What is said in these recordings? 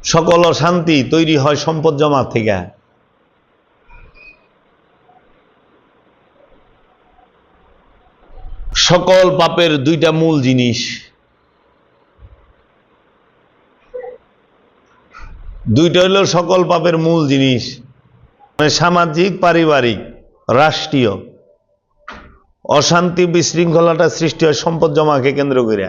সকল অশান্তি তৈরি হয় সম্পদ জমা থেকে। সকল পাপের দুইটা মূল জিনিস, দুইটা হইল সকল পাপের মূল জিনিস, মানে সামাজিক, পারিবারিক, রাষ্ট্রীয় অশান্তি বিশৃঙ্খলাটা সৃষ্টি হয় সম্পদ জমাকে কেন্দ্র করে।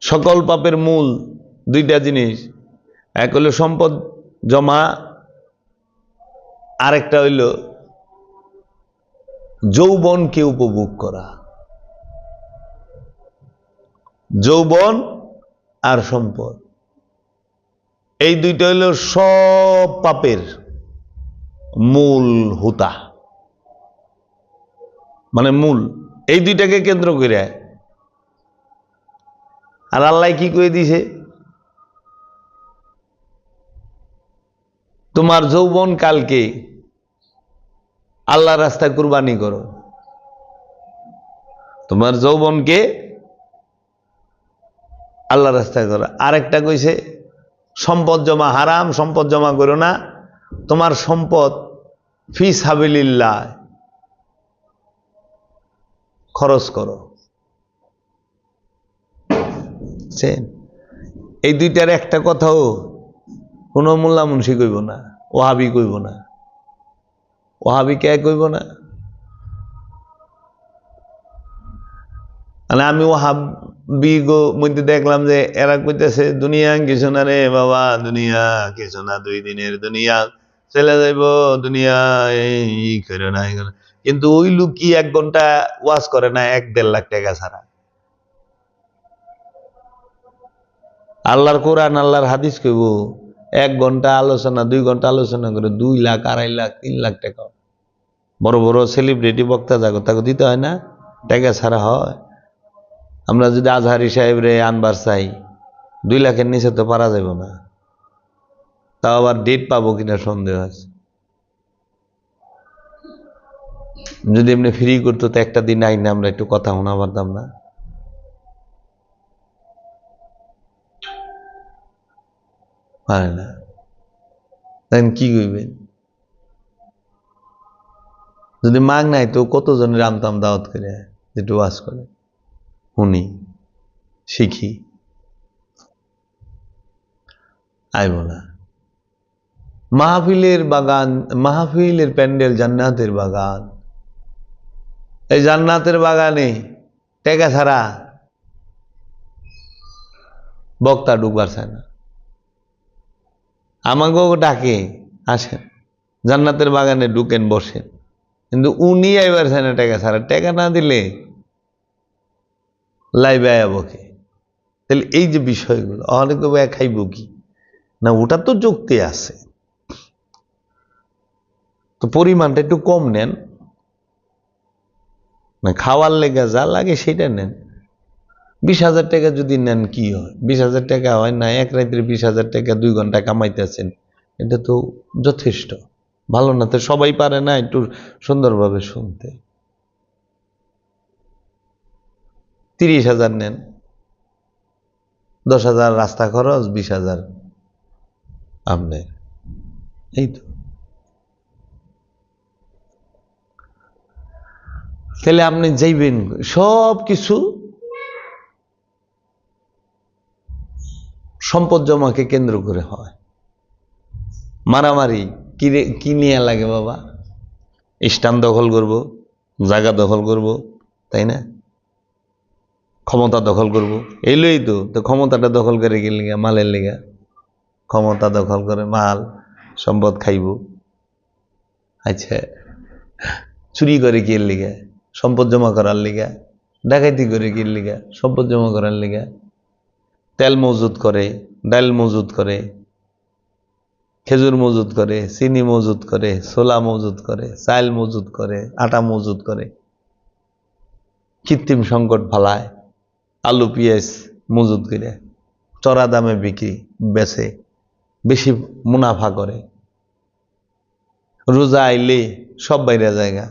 সকল পাপের মূল দুইটা জিনিস, এক হইল সম্পদ জমা, আরেকটা হইল যৌবনকে উপভোগ করা। যৌবন আর সম্পদ, এই দুইটা হইল সব পাপের মূল হুতা, মানে মূল, এই দুইটাকে কেন্দ্র করে। আর আল্লাহ কি করে দিছে, তোমার যৌবন কালকে আল্লাহ রাস্তায় কুরবানি করো, তোমার যৌবনকে আল্লাহ রাস্তায় করো। আরেকটা কইছে সম্পদ জমা হারাম, সম্পদ জমা করো না, তোমার সম্পদ ফি সাবিলিল্লাহ খরচ করো। এই দুইটার একটা কথাও কোন মোল্লা মুন্সি কইব না, ওহাবি কইব না। ওহাবি কে কইব না? মানে আমি ওহাবি গো মধ্যে দেখলাম যে এরা কইতেছে দুনিয়া কিছু না রে বাবা, দুনিয়া কিছু না, 2 দিনের দুনিয়া চলে যাইব, দুনিয়া এই করে না। কিন্তু ওই লোক কি 1 ঘন্টা ওয়াজ করে না 1-1.5 লাখ টাকা ছাড়া? আল্লাহর কোরআন, আল্লাহর হাদিস কইব 1 ঘন্টা আলোচনা, 2 ঘন্টা আলোচনা করে 2 লাখ, 2.5 লাখ, 3 লাখ টাকা। বড় বড় সেলিব্রিটি বক্তা যাগো তাকে দিতে হয় না, টাকা ছাড়া হয়? আমরা যদি আজহারি সাহেব রে আনবার চাই 2 লাখের নিচে তো পারা যাব না। তাও আবার ডেট পাবো কিনা সন্দেহ আছে। যদি এমনি ফ্রি করতো তো একটা দিন আইনে আমরা একটু কথা শোনা পারতাম না? পারে না। তাই কি কইবেন? যদি মাগ নাই তো কতজনের আমতাম দাওয়াত করে যেটু ওয়াজ করে শুনি, শিখি, আইব না। মাহফিলের বাগান, মাহফিলের প্যান্ডেল জান্নাতের বাগান। এই জান্নাতের বাগানে টাকা ছাড়া বক্তা ঢুকবার চায় না। আমাকেও ডাকে, আসেন জান্নাতের বাগানে ঢুকেন, বসেন, কিন্তু উনি আইবার চায় না টাকা ছাড়া। টাকা না দিলে লাইবে আয়াবকে। তাহলে এই যে বিষয়গুলো অনেক খাইব কি না, ওটা তো যুক্তি আছে, তো পরিমাণটা একটু কম নেন না, খাওয়ার লেগে যা লাগে সেটা নেন। 20,000 টাকা যদি নেন কি হয়? 20,000 টাকা হয় না, 1 রাতের 20,000 টাকা 2 ঘন্টা কামাইতেছেন, এটা তো যথেষ্ট। ভালো না তো? সবাই পারে না একটু সুন্দরভাবে শুনতে। 30,000 নেন, 10,000 রাস্তা খরচ, 20,000 আপনি, এই তো। তাহলে আপনি যাইবেন, সব কিছু সম্পদ জমাকে কেন্দ্র করে হয়। মারামারি কি নিয়ে লাগে বাবা? স্টান দখল করব, জায়গা দখল করব, তাই না? ক্ষমতা দখল করব, এইলই তো। ক্ষমতাটা দখল করে কি লিগা? মালের লিগা। ক্ষমতা দখল করে মাল সম্পদ খাইব। আচ্ছা, চুরি করে কি লিগা? সম্পদ জমা করার লিগা। ডাকাইতি করে কি লিগা? সম্পদ জমা করার লিগা। তেল মজুদ করে, ডাল মজুদ করে, খেজুর মজুদ করে, চিনি মজুদ করে, ছোলা মজুদ করে, চাল মজুদ করে, আটা মজুদ করে, কৃত্রিম সংকট ফালায়, আলু পেঁয়াজ মজুদ করে চড়া দামে বিক্রি বেচে, বেশি মুনাফা করে। রোজা আইলে সব বাইরে জায়গা,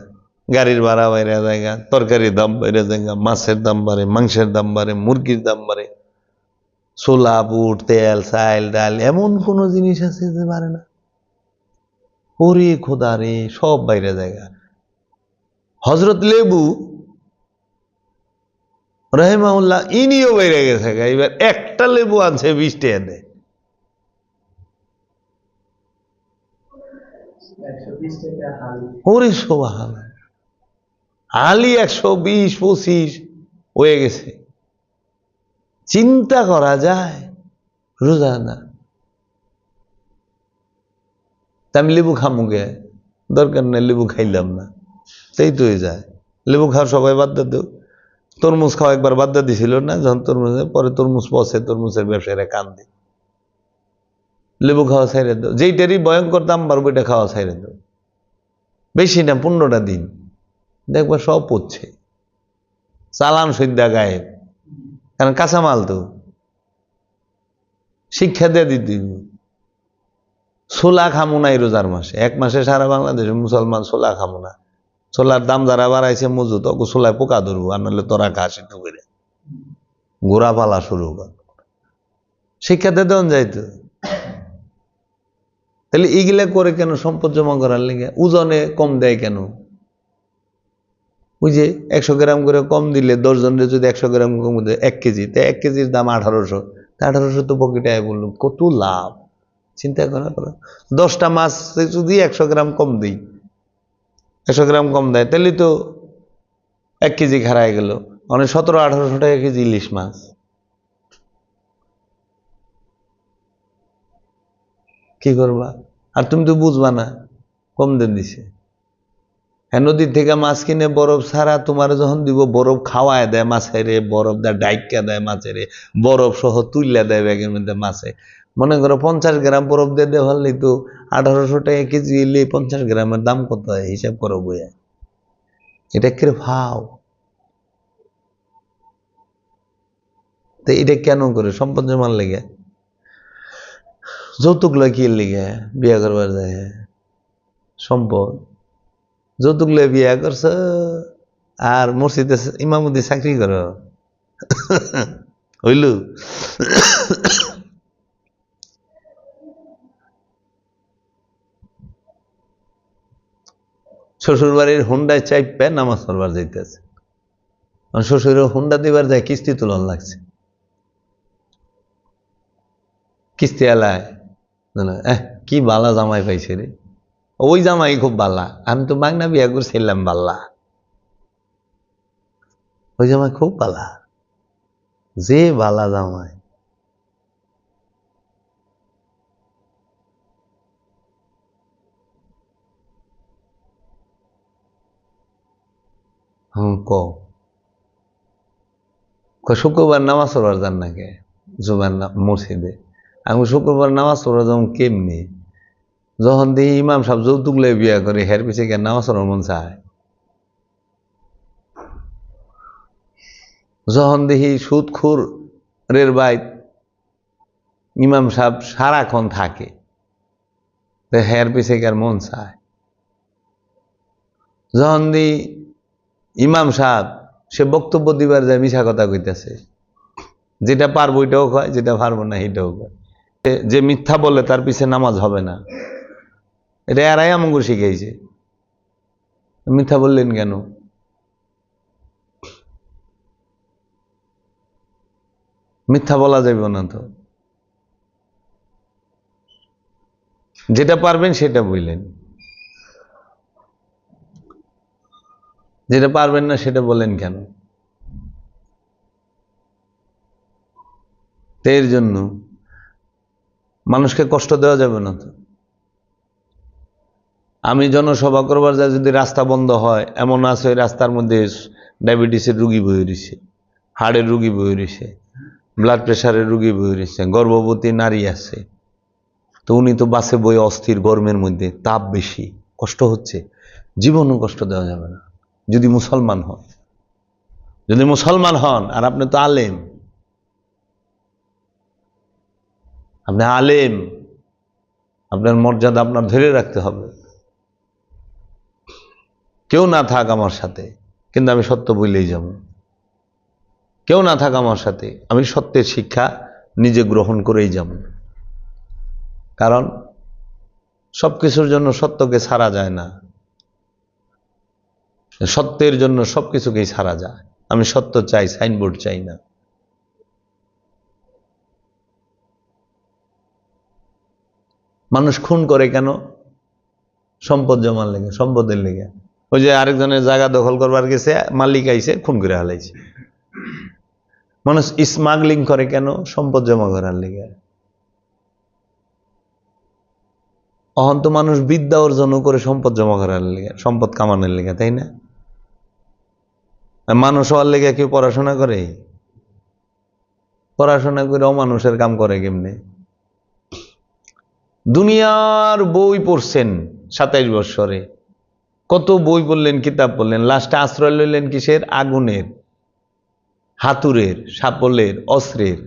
গাড়ির ভাড়া বাইরে জায়গা, তরকারির দাম বাইরে জায়গা, মাছের দাম বাড়ে, মাংসের দাম বাড়ে, মুরগির দাম বাড়ে, ছোলা বুট তেল চাল ডাল, এমন কোন জিনিস আছে যে বাড়ে না? ওরে খোদা রে, সব বাইরে জায়গা। হজরত লেবু রহিমাহুল্লাহ ইনিও বাইরে গেছে, এবার একটা লেবু আনছে 20 টাকা দেয়। ওরে সুবহানাল্লাহ, আলি 120-25 হয়ে গেছে। চিন্তা করা যায়? রোজা না, আমি লেবু খামু গে, দরকার নেই, লেবু খাইলাম না, সেই তো হয়ে যায়। লেবু খাওয়া সবাই বাদ দিয়ে দেও। তরমুজ খাওয়া একবার বাদ দিয়ে দিছিল না, যখন তরমুজ পরে তরমুজ পচে, তরমুজের ব্যবসায়ীরা কান্দে। লেবু খাওয়া ছাইড়ে দাও, যেইটারই ভয়ঙ্কর দাম বাড়বে ওইটা খাওয়া ছাইড়ে দাও। বেশি না, 15টা দিন দেখবা সব পড়ছে, চালান সদ্যা গায়ে, কারণ কাঁচামাল তো। শিক্ষা দিয়ে দিতে ছোলা খামো না এই রোজার মাসে, এক মাসে সারা বাংলাদেশে মুসলমান ছোলা খামো না। ছোলার দাম যারা বাড়াইছে মজুত, ওকে ছোলায় পোকা ধরবো, আর নাহলে তোরা খা সিদ্ধ করে, গোড়া পালা শুরু কর। শিক্ষাতে দেন যাইতো, তাহলে এইগুলা করে কেন? সম্পদ জমা করার লেগে। ওজনে কম দেয় কেন? ওই যে 100 গ্রাম করে কম দিলে, 10 জনের যদি 100 গ্রাম কম দেয়, 1 কেজি, তাই 1 কেজির দাম 1800, 1800 তো পকেটে আয় বললো, কত লাভ চিন্তা করা করো। 10টা মাছ যদি 100 গ্রাম কম দিই, 100 গ্রাম কম দেয়, তাহলে তো 1 কেজি খারায় গেল, মানে 1700-1800 টাকা কেজি ইলিশ মাছ। কি করবা? আর তুমি তো বুঝবা না, কম দেন দিছে। হ্যাঁ, নদীর থেকে মাছ কিনে বরফ ছাড়া তোমার যখন দিব, বরফ খাওয়ায় দেয় মাছের, বরফ দেয় ডাইকা দেয় মাছের, বরফ সহ তুললে দেয় ব্যাগের মধ্যে মাছে। মনে করো 50 গ্রাম বরফ দিয়ে দেওয়া হলে তো 1800 টাকা কেজি এলে 50 গ্রামের দাম কত হয় হিসাব করো বইয়া। এটা কে ভাও? তো এটা কেন করে? সম্পদ জমার লেগে। যৌতুক লয় কি লেগে? বিয়া করবার যায় সম্পদ, যৌতুক লয় বিয়া করছ, আর মসজিদে ইমামতি চাকরি করো, হইল? শ্বশুর বাড়ির হুন্ডায় চাইপে নামাজ পড়বার যাইতেছে, শ্বশুরের হুন্ডা দিবার যায়, কিস্তি তোলন লাগছে। কিস্তি এলায় কি বালা জামাই পাইছে রে, ওই জামাই খুব বালা, আমি তো বাংলা বিয়া করছিলাম, বাল্লা ওই জামাই খুব বালা, যে বালা জামাই। শুক্রবার নামাজ পড়বার যান নাকি জুমার মসজিদে? আমি শুক্রবার নামাজ পড়া যেমন কেমনি, যখন দেখি ইমাম সাহেব যৌতুক লয়ে বিয়া করে, হের পিছে কে নামাজ পড়ার মন চায়। যখন দেখি সুদখোরের বাইত ইমাম সাহেব সারাক্ষণ থাকে, হের পিছে কার মন চায়। যখন দেখি ইমাম সাহেব সে বক্তব্য দিবার যায়, মিছা কথা কইতেছে, যেটা পারবো এটাও কয়, যেটা পারবো না এটাও কয়। যে মিথ্যা বলে তার পিছে নামাজ হবে না, এটা এরাই আমাকে শিখাইছে। মিথ্যা বললেন কেন? মিথ্যা বলা যাবে না তো, যেটা পারবেন সেটা বললেন, যেটা পারবেন না সেটা বলেন কেন? এর জন্য মানুষকে কষ্ট দেওয়া যাবে না তো। আমি জনসভা করবার যায়, যদি রাস্তা বন্ধ হয়, এমন আছে ওই রাস্তার মধ্যে ডায়াবেটিসের রুগী বয়ে রয়েছে, হার্টের রুগী বয়ে রয়েছে, ব্লাড প্রেশারের রুগী বয়ে রয়েছে, গর্ভবতী নারী আছে, তো উনি তো বাসে বয়ে অস্থির, গরমের মধ্যে তাপ বেশি, কষ্ট হচ্ছে, জীবনও কষ্ট দেওয়া যাবে না। যদি মুসলমান হন, যদি মুসলমান হন, আর আপনি তো আলেম, আপনি আলেম, আপনার মর্যাদা আপনার ধরে রাখতে হবে। কেউ না থাক আমার সাথে, কিন্তু আমি সত্য বলেই যাব। কেউ না থাক আমার সাথে, আমি সত্যের শিক্ষা নিজে গ্রহণ করেই যাব। কারণ সবকিছুর জন্য সত্যকে ছাড়া যায় না, সত্যের জন্য সবকিছুকেই ছাড়া যায়। আমি সত্য চাই, সাইনবোর্ড চাই না। মানুষ খুন করে কেন? সম্পদ জমার লেগে, সম্পদের লেগে। ওই যে আরেকজনের জায়গা দখল করবার গেছে, মালিক আইছে, খুন করে হালাইছে। মানুষ স্মাগলিং করে কেন? সম্পদ জমা করার লেগে। অহন তো মানুষ বিদ্যা অর্জন করে সম্পদ জমা করার লেগে, সম্পদ কামানোর লেগে, তাই না? মানুষ হওয়ার লেগে কেউ পড়াশোনা করে? পড়াশোনা করে অমানুষের কাম করে কেমনে? দুনিয়ার বই পড়ছেন 27 বৎসরে, কত বই পড়লেন, কিতাব পড়লেন, লাস্টে আশ্রয় লইলেন কিসের? আগুনের, হাতুরের, সাপলের, অস্ত্রের।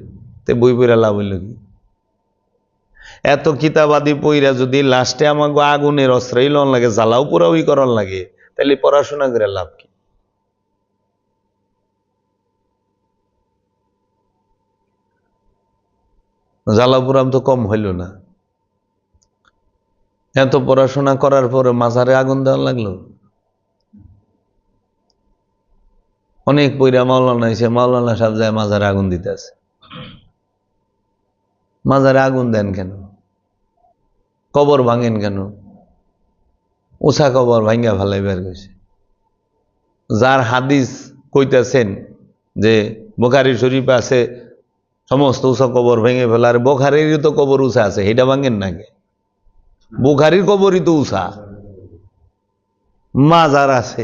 তে বই পড়া লাভ হইল কি? এত কিতাবাদি পইরা যদি লাস্টে আমাকে আগুনের অস্ত্রই লন লাগে, জ্বালাও পোড়াওই করার লাগে, তাহলে পড়াশোনা করে লাভ কি? জ্বালাও পোড়াম তো কম হইল না। এত পড়াশোনা করার পরে মাজারে আগুন দেওয়া লাগলো। অনেক পইরা মাওলানা এসে, মাওলানা সাহেব যায় মাজারে আগুন দিতে আছে। মাজারে আগুন দেন কেন? কবর ভাঙেন কেন? উষা কবর ভাঙ্গা ভালাই বের গেছে। যার হাদিস কইতেছেন যে বুখারী শরীফে আছে সমস্ত উষা কবর ভেঙে ফেলার, বুখারীরই তো কবর উষা আছে, এটা ভাঙেন নাকি? বুখারীর কবরই তো উষা। মাজার আছে,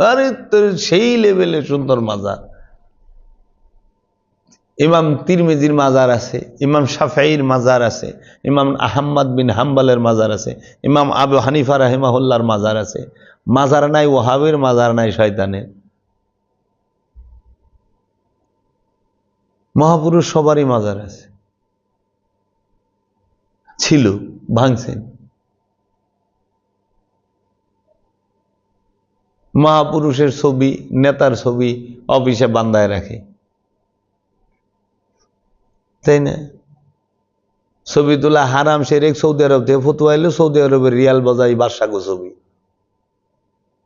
আরে তোর সেই লেভেলে সুন্দর মাজার। ইমাম তিরমিজির মাজার আছে, ইমাম শাফিঈর মাজার আছে, ইমাম আহমদ বিন হাম্বলের মাজার আছে, ইমাম আবু হানিফা রাহিমাহুল্লাহর মাজার আছে। মাজার নাই ওহাবের, মাজার নাই শয়তানের। মহাপুরুষ সবারই মাজার আছে, ছিল, ভাঙছেন। মহাপুরুষের ছবি, নেতার ছবি অফিসে বান্ধায় রাখে, তাই না? ছবি তোলা হারাম, সেরেক। সৌদি আরব থেকে ফতুয়া এলো, সৌদি আরবের রিয়াল বাজাই বাদশাগো ছবি।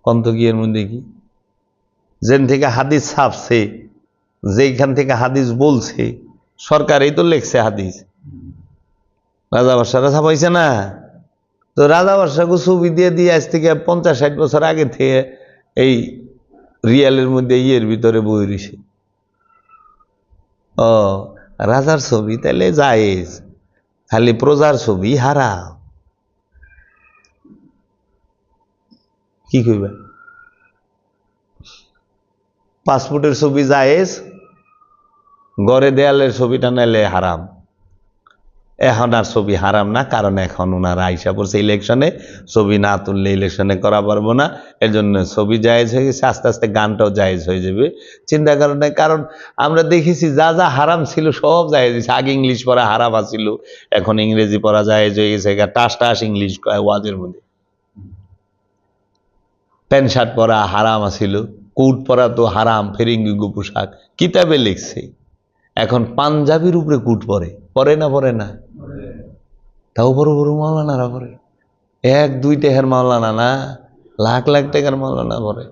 কন্ত কি এর মধ্যে কি? যেন থেকে হাদিস ছাপছে, যেখান থেকে হাদিস বলছে, সরকারই তো লেখছে হাদিস। রাজা বাদশারা ছাপাইছে না? তো রাজা বাদশাকে ছবি দিয়ে দিয়ে আজ থেকে 50-60 বছর আগে থেকে এই রিয়ালের মধ্যে ইয়ের ভিতরে বই রয়েছে। ও রাজার ছবি তাহলে জায়েজ, খালি প্রজার ছবি হারাম। কি কইবা? পাসপোর্টের ছবি জায়েজ, গড়ে দেয়ালের ছবিটা নাইলে হারাম। এখন আর ছবি হারাম না, কারণ এখন ওনারা আইসা পড়ছে ইলেকশনে, ছবি না তুললে ইলেকশনে করা পারবো না, এর জন্য ছবি জায়েজ হয়ে গেছে। আস্তে আস্তে গানটাও জায়েজ হয়ে যাবে, চিন্তা করেন না। কারণ আমরা দেখেছি যা যা হারাম ছিল সব জায়েজ হয়েছে। আগে ইংলিশ পড়া হারাম আছিল, এখন ইংরেজি পড়া জায়েজ হয়ে গেছে। টাস টাস ইংলিশ ওয়াজের মধ্যে। প্যান্ট শার্ট পরা হারাম আছিল, কোট পরা তো হারাম, ফেরিঙ্গি পোশাক কিতাবে লিখছে। এখন পাঞ্জাবির উপরে কুট পরে, পরে না? পরে না? তাও বড় বড় মাওলানারা পরে। 1-2 টাকার মাওলানা না, লাখ লাখ টাকার মাওলানা পরে।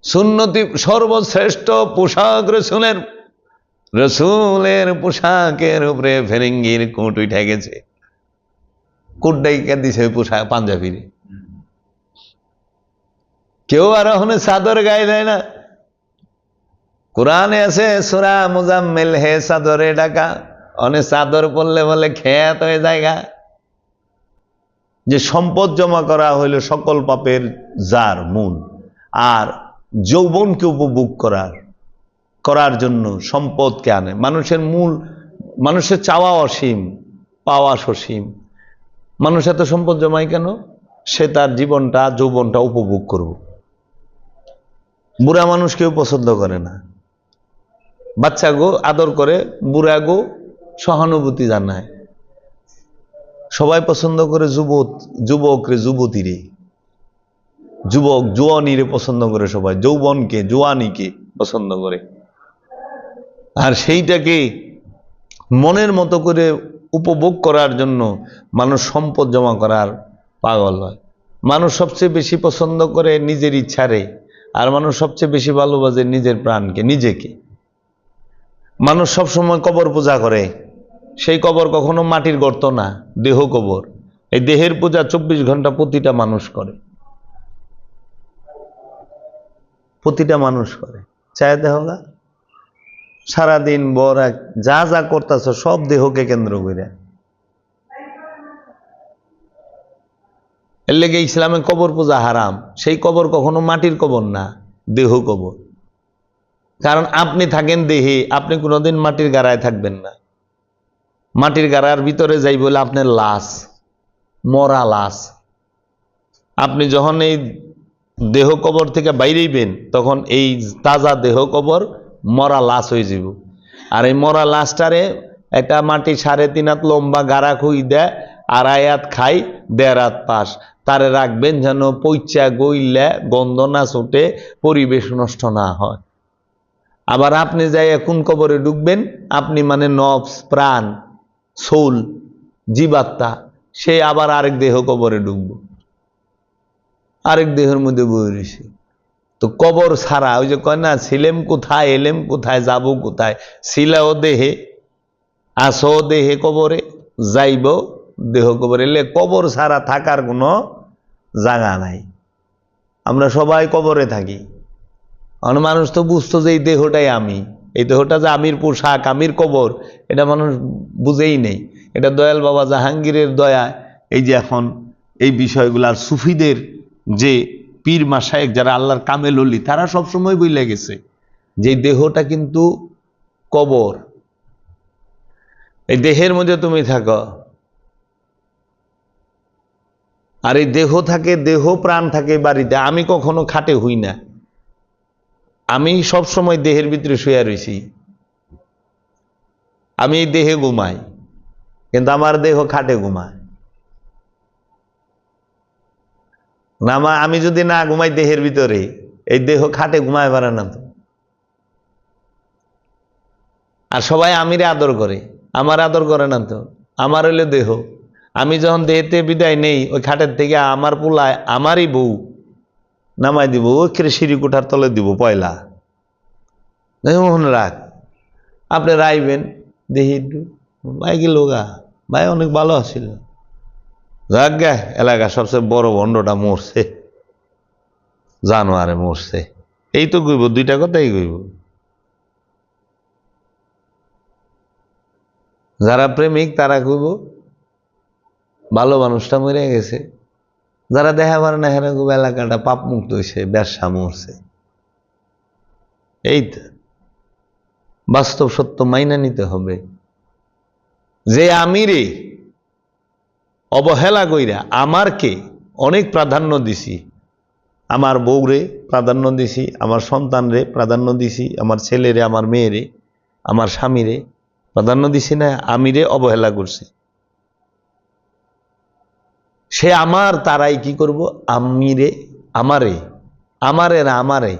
সুন্নতি সর্বশ্রেষ্ঠ পোশাক রসুলের, রসুলের পোশাকের উপরে ফেরিঙ্গির কোট উঠে গেছে। কোটটাই কে দিছে পোশাক? পাঞ্জাবির। কেউ আর ওখানে চাদর গায়ে দেয় না। কোরআনে আছে সূরা মুজাম্মিল হে চাদরে ঢাকা, অনেক চাদর পড়লে বলে খেয়াত হয়ে জায়গা। যে সম্পদ জমা করা হইল সকল পাপের জার মূল, আর যৌবনকে উপভোগ করার জন্য সম্পদকে আনে। মানুষের মূল, মানুষের চাওয়া অসীম, পাওয়া সসীম। মানুষ এত সম্পদ জমায় কেন? সে তার জীবনটা, যৌবনটা উপভোগ করব। বুড়া মানুষ কেউ পছন্দ করে না, বাচ্চা গো আদর করে, বুড়া গো সহানুভূতি জানায়। সবাই পছন্দ করে যুবক রে, যুবতী রে। যুবক জোয়ানিরে পছন্দ করে, সবাই যৌবনকে জোয়ানিকে পছন্দ করে, আর সেইটাকে মনের মতো করে উপভোগ করার জন্য মানুষ সম্পদ জমা করার পাগল হয়। মানুষ সবচেয়ে বেশি পছন্দ করে নিজের ইচ্ছারে, আর মানুষ সবচেয়ে বেশি ভালোবাসে নিজের প্রাণকে, নিজেকে। মানুষ সবসময় কবর পূজা করে, সেই কবর কখনো মাটির গর্ত না, দেহ কবর। এই দেহের পূজা 24 ঘন্টা প্রতিটা মানুষ করে, প্রতিটা মানুষ করে। চায় দেহ না, সারাদিন বর যা যা করতেছ সব দেহকে কেন্দ্র করে। এর লেগে ইসলামে কবর পূজা হারাম। সেই কবর কখনো মাটির কবর না, দেহ কবর। কারণ আপনি থাকেন দেহে, আপনি কোনোদিন মাটির গাড়ায় থাকবেন না। মাটির গাড়ার ভিতরে যাই বলে আপনার লাশ, মরা লাশ। আপনি যখন এই দেহ কবর থেকে বাইরেইবেন, তখন এই তাজা দেহ কবর মরা লাশ হয়ে যাব। আর এই মরা লাশটারে একটা মাটি 3.5 হাত লম্বা গাড়া খুই দেয়, 2.5 হাত খাই, 1.5 হাত পাশ। তারে রাখবেন যেন পইচা গইলা গন্ধ না ছুটে, পরিবেশ নষ্ট না হয়। আবার আপনি যাই কোন কবরে ঢুকবেন, আপনি মানে নফস, প্রাণ, সোল, জীবাত্মা, সে আবার আরেক দেহ কবরে ঢুকব, আরেক দেহের মধ্যে বই রয়েছে। তো কবর ছাড়া, ওই যে কয় না, ছিলেম কোথায় এলেম কোথায় যাব কোথায়, ছিলাও দেহে, আসো দেহে কবরে, যাইব দেহ কবরে। এলে কবর ছাড়া থাকার কোনো জায়গা নাই। আমরা সবাই কবরে থাকি। অনেক মানুষ তো বুঝতো যে এই দেহটাই আমি, এই দেহটা যে আমির পোশাক, আমির কবর, এটা মানুষ বুঝেই নেই। এটা দয়াল বাবা জাহাঙ্গীরের দয়া, এই যে এখন এই বিষয়গুলার সুফিদের যে পীর মাশায়েখ যারা আল্লাহর কামেল ওলি, তারা সবসময় বইলে গেছে যে দেহটা কিন্তু কবর। এই দেহের মধ্যে তুমি থাকো, আর এই দেহ থাকে, দেহ প্রাণ থাকে বাড়িতে। আমি কখনো খাটে হই না, আমি সব সময় দেহের ভিতরে শুয়ে রয়েছি। আমি এই দেহে ঘুমাই, কিন্তু আমার দেহ খাটে ঘুমায় না। আমি যদি না ঘুমাই দেহের ভিতরে, এই দেহ খাটে ঘুমায় পারে না তো। আর সবাই আমিরে আদর করে, আমার আদর করে না তো। আমার হইলে দেহ, আমি যখন দেহেতে বিদায় নেই, ওই খাটের থেকে আমার পোলায়, আমারই বউ নামাই দিব, ওই সিঁড়ি কোঠার তলে দিব পয়লা। মনে রাখ, আপনি রাইবেন দেহি, ভাই গেল গা, ভাই অনেক ভালো আছিল, যাক গে, এলাকা সবচেয়ে বড় ভণ্ডটা মরছে, জানোয়ারে মরছে, এই তো গইব, 2টা কথাই গইব। যারা প্রেমিক তারা কইব ভালো মানুষটা মরে গেছে, যারা দেখা পারে না হেরা কইব এলাকাটা পাপ মুক্ত হয়েছে, ব্যবসা মরছে। এই তো বাস্তব সত্য মাইনা নিতে হবে যে আমিরে অবহেলা কইরা আমারকে অনেক প্রাধান্য দিছি, আমার বউরে প্রাধান্য দিছি, আমার সন্তানরে প্রাধান্য দিছি, আমার ছেলেরে, আমার মেয়েরে, আমার স্বামীরে প্রাধান্য দিছি না, আমিরে অবহেলা করছি। সে আমার, তারাই কি করব, আমিরে, আমারে, আমারে না আমারে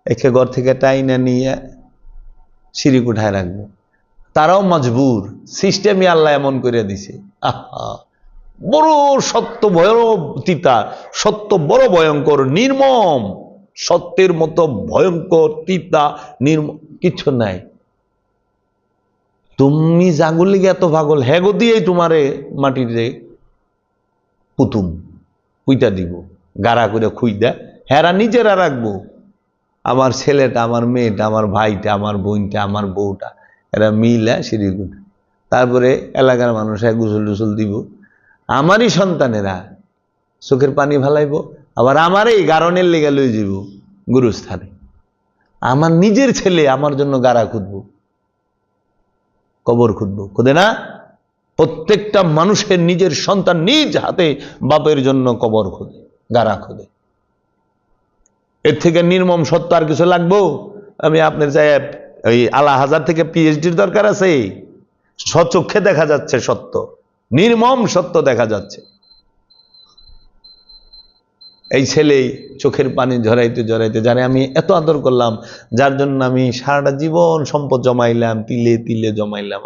একে ঘর থেকে টাইনা নিয়ে সিঁড়ি কোঠায় রাখবো। তারাও মজবুর, সিস্টেমই আল্লাহ এমন করে দিছে। আহা, বড় সত্য ভয়ানক তিতা, সত্য বড় ভয়ঙ্কর, নির্মম। সত্যের মতো ভয়ঙ্কর তিতা নির্মম কিছু নাই। তুমি জাগুর লিগে এত পাগল, হ্যাগো দিয়েই তোমারে মাটিতে পুতুম কুইটা দিব, গাড়া করে খুইদা হেরা নিজেরা রাখবো। আমার ছেলেটা, আমার মেয়েটা, আমার ভাইটা, আমার বোনটা, আমার বউটা, এরা মিলা সিঁড়ি কোঠা, তারপরে এলাকার মানুষ গোসল টুসল দিব, আমারই সন্তানেরা চোখের পানি ফালাইব, আবার আমারই গারণের লেগে লই যাব গুরুস্থানে। আমার নিজের ছেলে আমার জন্য গাড়া খুঁজবো, কবর খুঁজবো, খুঁজে না? প্রত্যেকটা মানুষের নিজের সন্তান নিজ হাতে বাপের জন্য কবর খুঁজে, গাড়া খুঁজে। এর থেকে নির্মম সত্য আর কিছু লাগবো? আমি আপনার চাই ওই আলা হাজার থেকে পিএইচডির দরকার আছে? স্বচক্ষে দেখা যাচ্ছে সত্য, নির্মম সত্য দেখা যাচ্ছে। এই ছেলেই চোখের পানি ঝরাইতে ঝরাইতে, যারে আমি এত আদর করলাম, যার জন্য আমি সারাটা জীবন সম্পদ জমাইলাম, তিলে তিলে জমাইলাম,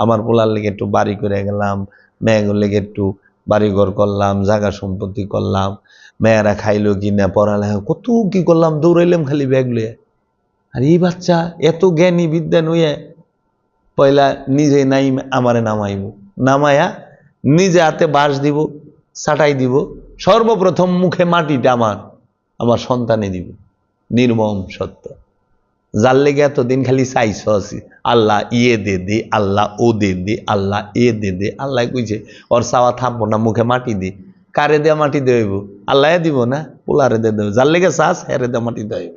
আমার পোলার লেগে একটু বাড়ি করে গেলাম, মেয়েগুর লেগে একটু বাড়িঘর করলাম, জায়গা সম্পত্তি করলাম, মেয়েরা খাইলো কিনা, পড়ালেখা কত কি করলাম, দৌড়াইলাম খালি ব্যাগ লইয়া। আর এই বাচ্চা এত জ্ঞানী বিদ্যান হইয়া পয়লা নিজে নাই আমারে নামাইব, নামায়া নিজে হাতে বাঁশ দিব, চাটাই দিব, সর্বপ্রথম মুখে মাটিটা আমার সন্তানে দিব। নির্মম সত্য। যার লেগে এতদিন খালি চাইছ আছি, আল্লাহ ইয়ে দে দে, আল্লাহ ও দে দে, আল্লাহ এ দে দে। আল্লাহ কইছে ওর চাওয়া থামবো না, মুখে মাটি দি। কারে দেয়া মাটি দেব? আল্লাহ দিব না, পোলারে দে দেব। যার লেগে চাষ হেরে দেয়া মাটি দেব।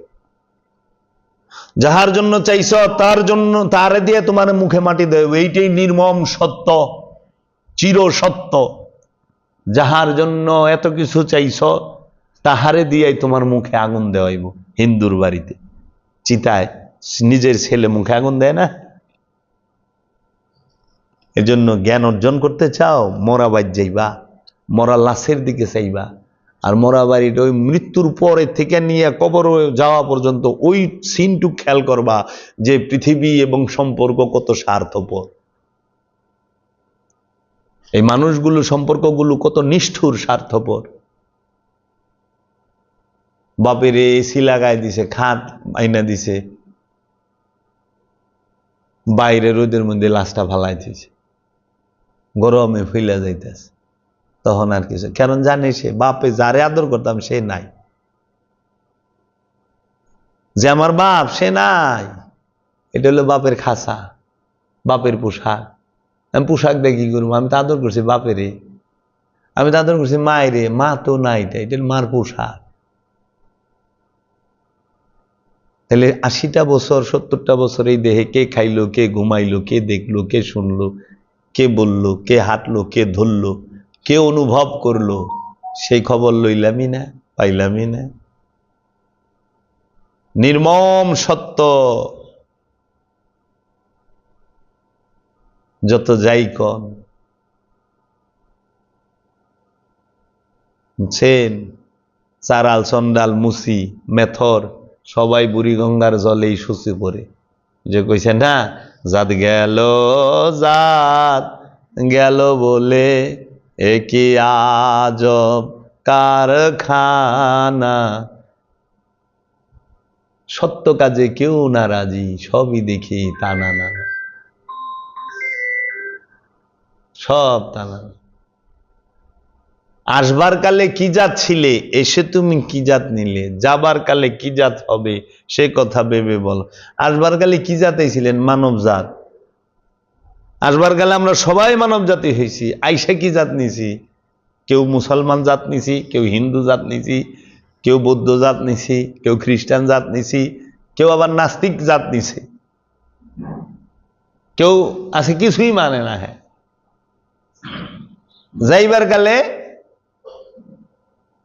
যাহার জন্য চাইছ তার জন্য, তারে দিয়ে তোমার মুখে মাটি দেব। এইটাই নির্মম সত্য, চির সত্য। যাহার জন্য এত কিছু চাইছ তাহারে দিয়াই তোমার মুখে আগুন দেওয়াইব। হিন্দুর বাড়িতে চিতায় নিজের ছেলে মুখে আগুন দেয় না। এজন্য জ্ঞান অর্জন করতে চাও, মরা বাড়ি যাইবা, মরা লাশের দিকে চাইবা। আর মরা বাড়িটা ওই মৃত্যুর পরে থেকে নিয়ে কবর যাওয়া পর্যন্ত ওই সিনটু খেয়াল করবা যে পৃথিবী এবং সম্পর্ক কত স্বার্থপর। এই মানুষগুলো, সম্পর্কগুলো কত নিষ্ঠুর, স্বার্থপর। বাপের এসি লাগাই দিছে, খাট আইনা দিছে, বাইরে রোদের মধ্যে লাশটা ফালাই দিছে, গরমে ফইলা যাইতেছে। তখন আর কিছু, কারণ জানে সে বাপে যারে আদর করতাম সে নাই, যে আমার বাপ সে নাই। এটা হলো বাপের খাসা, বাপের পোশাক। আমি পোশাক দিয়ে কি করবো? আমি তো আদর করছি বাপেরে, আমি তো আদর করছি মায়েরে, মা তো নাই, এটা মার পোশাক। তাহলে 80টা বছর 70টা বছর এই দেহে কে খাইলো, কে ঘুমাইলো, কে দেখলো, কে শুনলো, কে বললো, কে হাঁটলো, কে ধরলো, কে অনুভব করলো, সেই খবর লইলামই না, পাইলামই না। নির্মম সত্য। যত যাই কন, বুঝছেন, চারাল, চন্ডাল, মুসি, মেথর সবাই বুড়িগঙ্গার জলেই শুচি পড়ে। যে কইছে না, জাত গেল, জাত গেল বলে একি আজব কারখানা। সত্য কাজে কেউ না রাজি, সবই দেখি টানা না, সব টানা। আসবার কালে কি জাত ছিলে, এসে তুমি কি জাত নিলে, যাবার কালে কি জাত হবে সে কথা ভেবে বলো। আসবার কালে কি জাতে ছিলেন? মানব জাত। আসবার কালে আমরা সবাই মানব জাতি হয়েছি, আইসা কি জাত নিছি? কেউ মুসলমান জাত নিছি, কেউ হিন্দু জাত নিছি, কেউ বৌদ্ধ জাত নিছি, কেউ খ্রিস্টান জাত নিছি, কেউ আবার নাস্তিক জাত নিছে, কেউ আছে কিছুই মানে না। হ্যাঁ, যাইবার কালে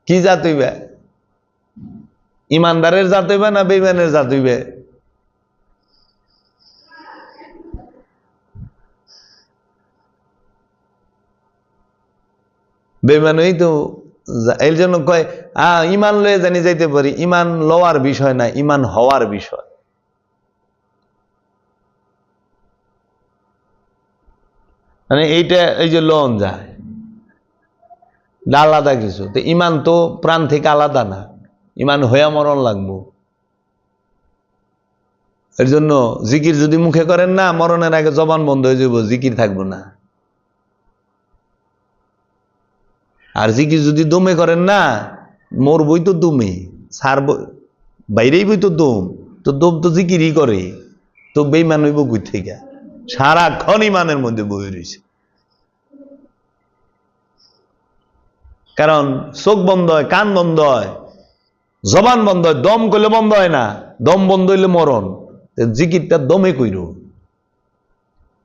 কি জাত হইবে? ইমানদারের জাত হইবে না বেঈমানের জাত হইবে? বেঈমান হই তো। এর জন্য কয় ইমান লয়ে জানি যাইতে পারি। ইমান লওয়ার বিষয় না, ইমান হওয়ার বিষয়। মানে এইটা, এই যে লন যায় আলাদা কিছু, তো ইমান তো প্রাণ থেকে আলাদা না, ইমান হইয়া মরণ লাগবো। এর জন্য জিকির যদি মুখে করেন না, মরণের আগে জবান বন্ধ হয়ে যাব, জিকির থাকবো না। আর জিকির যদি দমে করেন না, মরবই তো দমে, সার বাইরেই বই তো দম, তো দম তো জিকিরই করে, তো বেইমান হইব কই থেকে? সারাক্ষণ ইমানের মধ্যে বই রয়েছে। কারণ চোখ বন্ধ হয়, কান বন্ধ হয়, জবান বন্ধ হয়, দম করলে বন্ধ হয় না। দম বন্ধ হইলে মরণ। জিকিরটা দমে কইর।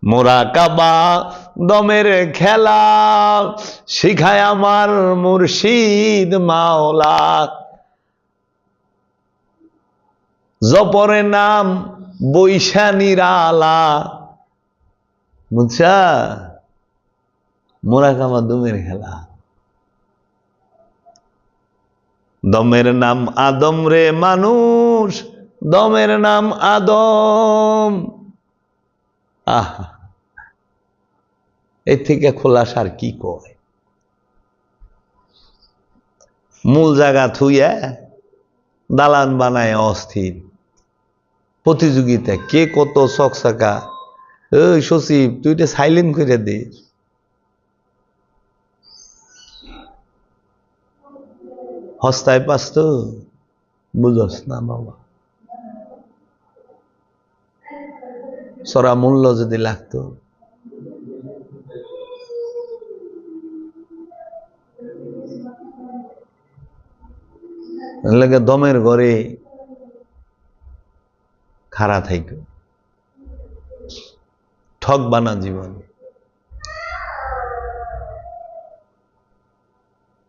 মোরাকাবা দমের খেলা শিখায় আমার মুর্শিদ মাওলা। জপরে নাম বৈশা নিরালা। বুঝছা? মোরাকাবা দমের খেলা। দমের নাম আদম রে মানুষ, দমের নাম আদম। আহা, এর থেকে খোলাস আর কি কয়? মূল জায়গা থুইয়া দালান বানায় অস্থির প্রতিযোগিতা, কে কত চকচাকা। ওই সচিব, তুই এটা সাইলেন্ট করে দে। হস্তায় পাস তো বুঝস না বাবা। সরা মূল্য যদি লাগতো, লাগে দমের ঘরে খাড়া থাইক, ঠক বানা জীবন।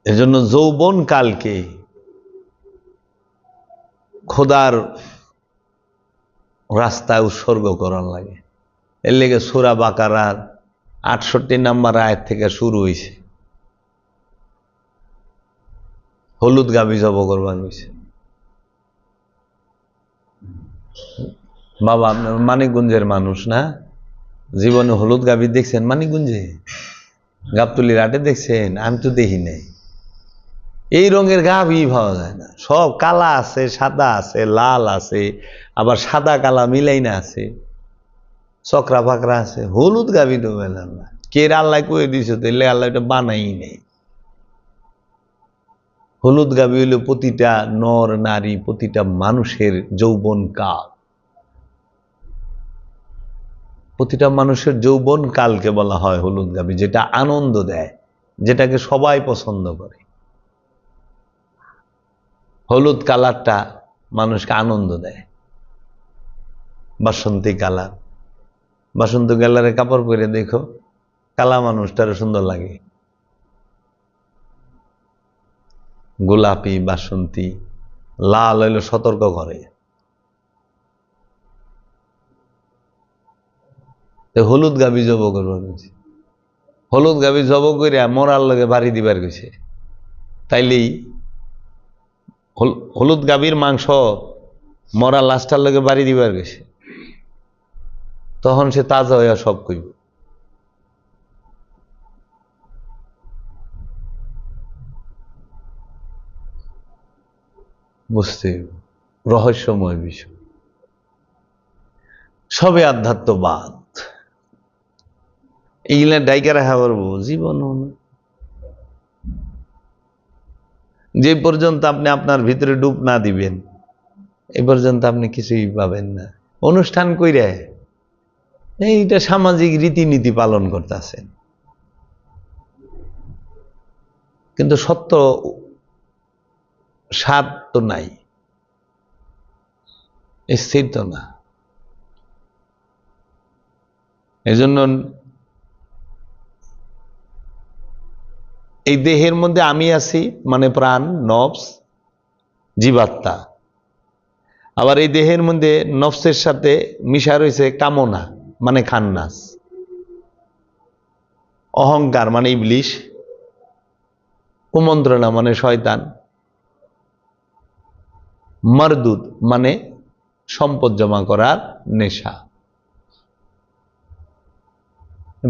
এজন্য যৌবন কালকে খোদার রাস্তায় উৎসর্গ করার লাগে। এর লেগে সূরা বাকারার ৬৮ নম্বর আয়াত থেকে শুরু হয়েছে, হলুদ গাভী জব করবার হয়েছে। বাবা, আপনার মানিকগঞ্জের মানুষ না? জীবনে হলুদ গাভী দেখছেন মানিকগঞ্জে? গাবতলির হাটে দেখছেন? আমি তো দেখি নাই। এই রঙের গাভী পাওয়া যায় না। সব কালা আছে, সাদা আছে, লাল আছে, আবার সাদা কালা মিলাই না আছে, চকরা ফাকরা আছে। হলুদ গাভী তো পেলাম না। কে আল্লাহ কয়ে দিছে? তো এলে আল্লাহ এটা বানাই নেই। হলুদ গাভী হইল প্রতিটা নর নারী, প্রতিটা মানুষের যৌবন কাল। প্রতিটা মানুষের যৌবন কালকে বলা হয় হলুদ গাভী, যেটা আনন্দ দেয়, যেটাকে সবাই পছন্দ করে। হলুদ কালারটা মানুষকে আনন্দ দেয়। বাসন্তী কালার, বাসন্তী কালারে কাপড় পরে দেখো, কালা মানুষটারও সুন্দর লাগে। গোলাপি, বাসন্তী, লাল হইল সতর্ক করে। হলুদ গাভী জব করবার গেছে, হলুদ গাভী জব করিয়া মরার লগে বাড়ি দিবার গেছে। তাইলেই হলুদ গাভীর মাংস মরা লাশটার লগে বাড়ি দিবার গেছে, তখন সে তাজা হইয়া সব কইব। বুঝতে রহস্যময় বিষয়। সবে আধ্যাত্মবাদ, এইগুলা ডাইকা রাখা পারবো জীবন। যে পর্যন্ত আপনি আপনার ভিতরে ডুব না দিবেন, এ পর্যন্ত আপনি কিছুই পাবেন না। অনুষ্ঠান কইরা এইটা সামাজিক রীতিনীতি পালন করতেছেন, কিন্তু সত্য স্বাদ তো নাই, স্থির তো না। এজন্য এই দেহের মধ্যে আমি আছি, মানে প্রাণ, নফস, জীবাত্মা। আবার এই দেহের মধ্যে নফসের সাথে মিশা রয়েছে কামনা, মানে খান্নাস, অহংকার মানে ইবলিশ, কুমন্ত্রণা মানে শয়তান, মারদুদ মানে সম্পদ জমা করার নেশা।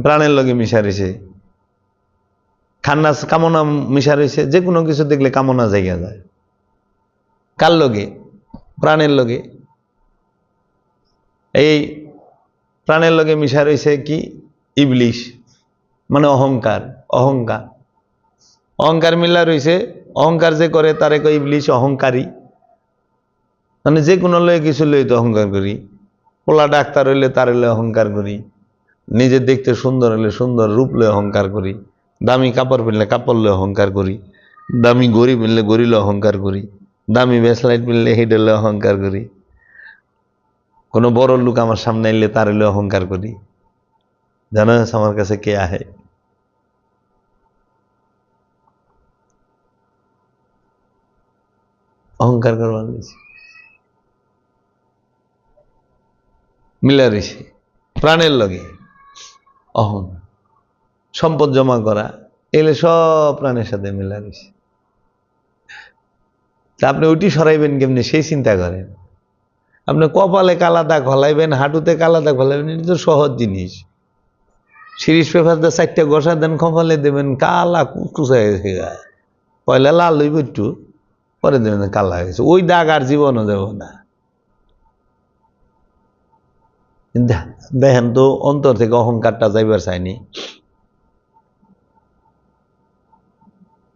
প্রাণের লগে মিশা রয়েছে খান্নাস, কামনা মিশা রয়েছে। যে কোনো কিছু দেখলে কামনা জায়গা যায়। কার লগে? প্রাণের লগে। এই প্রাণের লগে মিশা রয়েছে কি? ইবলিশ মানে অহংকার। অহংকার অহংকার মিলা রয়েছে। অহংকার যে করে তারে কয় ইবলিশ, অহংকারী। মানে যে কোনো লয়ে কিছু লই তো অহংকার করি। পোলা ডাক্তার হইলে তার হইলে অহংকার করি, নিজে দেখতে সুন্দর হলে সুন্দর রূপ লয়ে অহংকার করি, দামি কাপড় পরলে কাপড় লয়ে অহংকার করি, দামি গড়ি পিনলে গড়ি লয়ে অহংকার করি, দামি ব্যাসলাইট পিনলে হেঁটে লয়ে অহংকার করি, কোনো বড় লোক আমার সামনে এলে তার হইলে অহংকার করি। জানো আমার কাছে কে আহে? অহংকার করবার মিলা রয়েছে প্রাণের লগে। অহং, সম্পদ জমা করা, এলে সব প্রাণের সাথে মিলা রয়েছে। তা আপনি ওইটি সরাইবেন কেমনি সেই চিন্তা করেন। আপনি কপালে কালা দাগ হলাইবেন, হাঁটুতে কালা দাগ হলাইবেন, এটা তো সহজ জিনিস। সিরিজ পেপার দিয়ে 4টা ঘষা দেন, কপালে দেবেন, কালা কুচকুচ হয়ে গেছে, পয়লা লাল হইব একটু, পরে দেবেন কালা হয়ে গেছে। ওই দাগ আর জীবনও যাব না। দেখেন তো অন্তর থেকে অহংকারটা যাইবার চাইনি।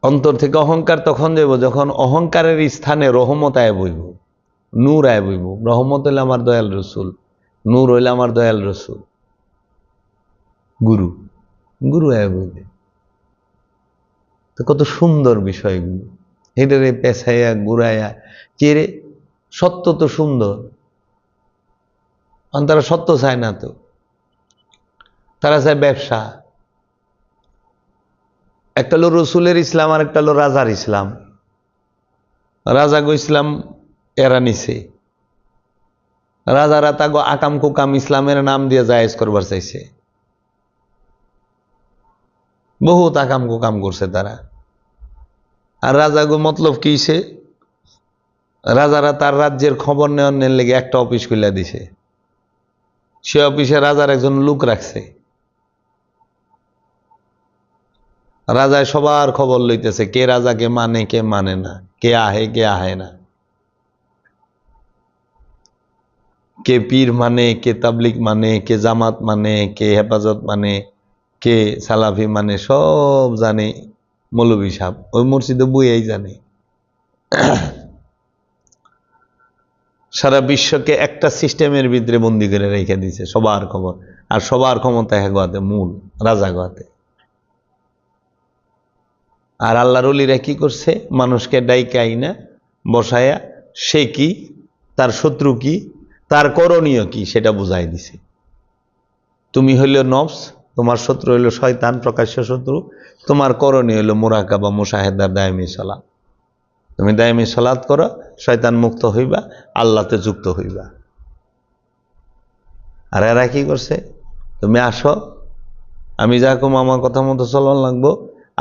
অন্তর থেকে অহংকার তখন যাব যখন অহংকারের স্থানে রহমত আয় বইব, নূর আয় বইব। রহমত হইলে আমার দয়াল রসুল, নূর হইলে আমার দয়াল রসুল, গুরু, গুরু আয় বইবে। তো কত সুন্দর বিষয়গুলো, হেঁটে পেছাইয়া ঘুরাইয়া কে রে, সত্য তো সুন্দর। তারা সত্য চায় না, তো তারা চায় ব্যবসা। একটা হলো রসুলের ইসলাম, আর একটা হলো রাজার ইসলাম। রাজা গো ইসলাম এরা নিছে, রাজারা তাগো আকাম কুকাম ইসলামের নাম দিয়ে জায়েজ করবার চাইছে। বহুত আকাম কুকাম করছে তারা। আর রাজা গো মতলব কিছে, রাজারা তার রাজ্যের খবর নেওয়ার লেগে একটা অফিস খুলে দিছে। সে অফিসে রাজার একজন লোক রাখছে। রাজায় সবার খবর লইতেছে, কে রাজাকে মানে কে মানে না, কে আহে কে আহে না, কে পীর মানে, কে তাবলিগ মানে, কে জামাত মানে, কে হেফাজত মানে, কে সালাফি মানে, সব জানে মৌলভী সাহেব। ওই মসজিদে বইয়াই জানে। সারা বিশ্বকে একটা সিস্টেমের ভিতরে বন্দি করে রেখে দিছে, সবার খবর। আর সবার ক্ষমতা হেগাতে মূল রাজা গাতে। আর আল্লাহর ওলিরা কি করছে, মানুষকে ডাইকাই না বসায়া সে কি, তার শত্রু কি, তার করণীয় কি সেটা বুঝাই দিছে। তুমি হইল নফস, তোমার শত্রু হইল শয়তান, প্রকাশ্য শত্রু। তোমার করণীয় হইল মুরাকাবা মুশাহেদার দায়মি সালাত। তুমি দায়মি সালাত করো, শয়তান মুক্ত হইবা, আল্লাহতে যুক্ত হইবা। আর এরা কি করছে, তুমি আসো, আমি যা কম আমার কথা মতো চলন লাগবো,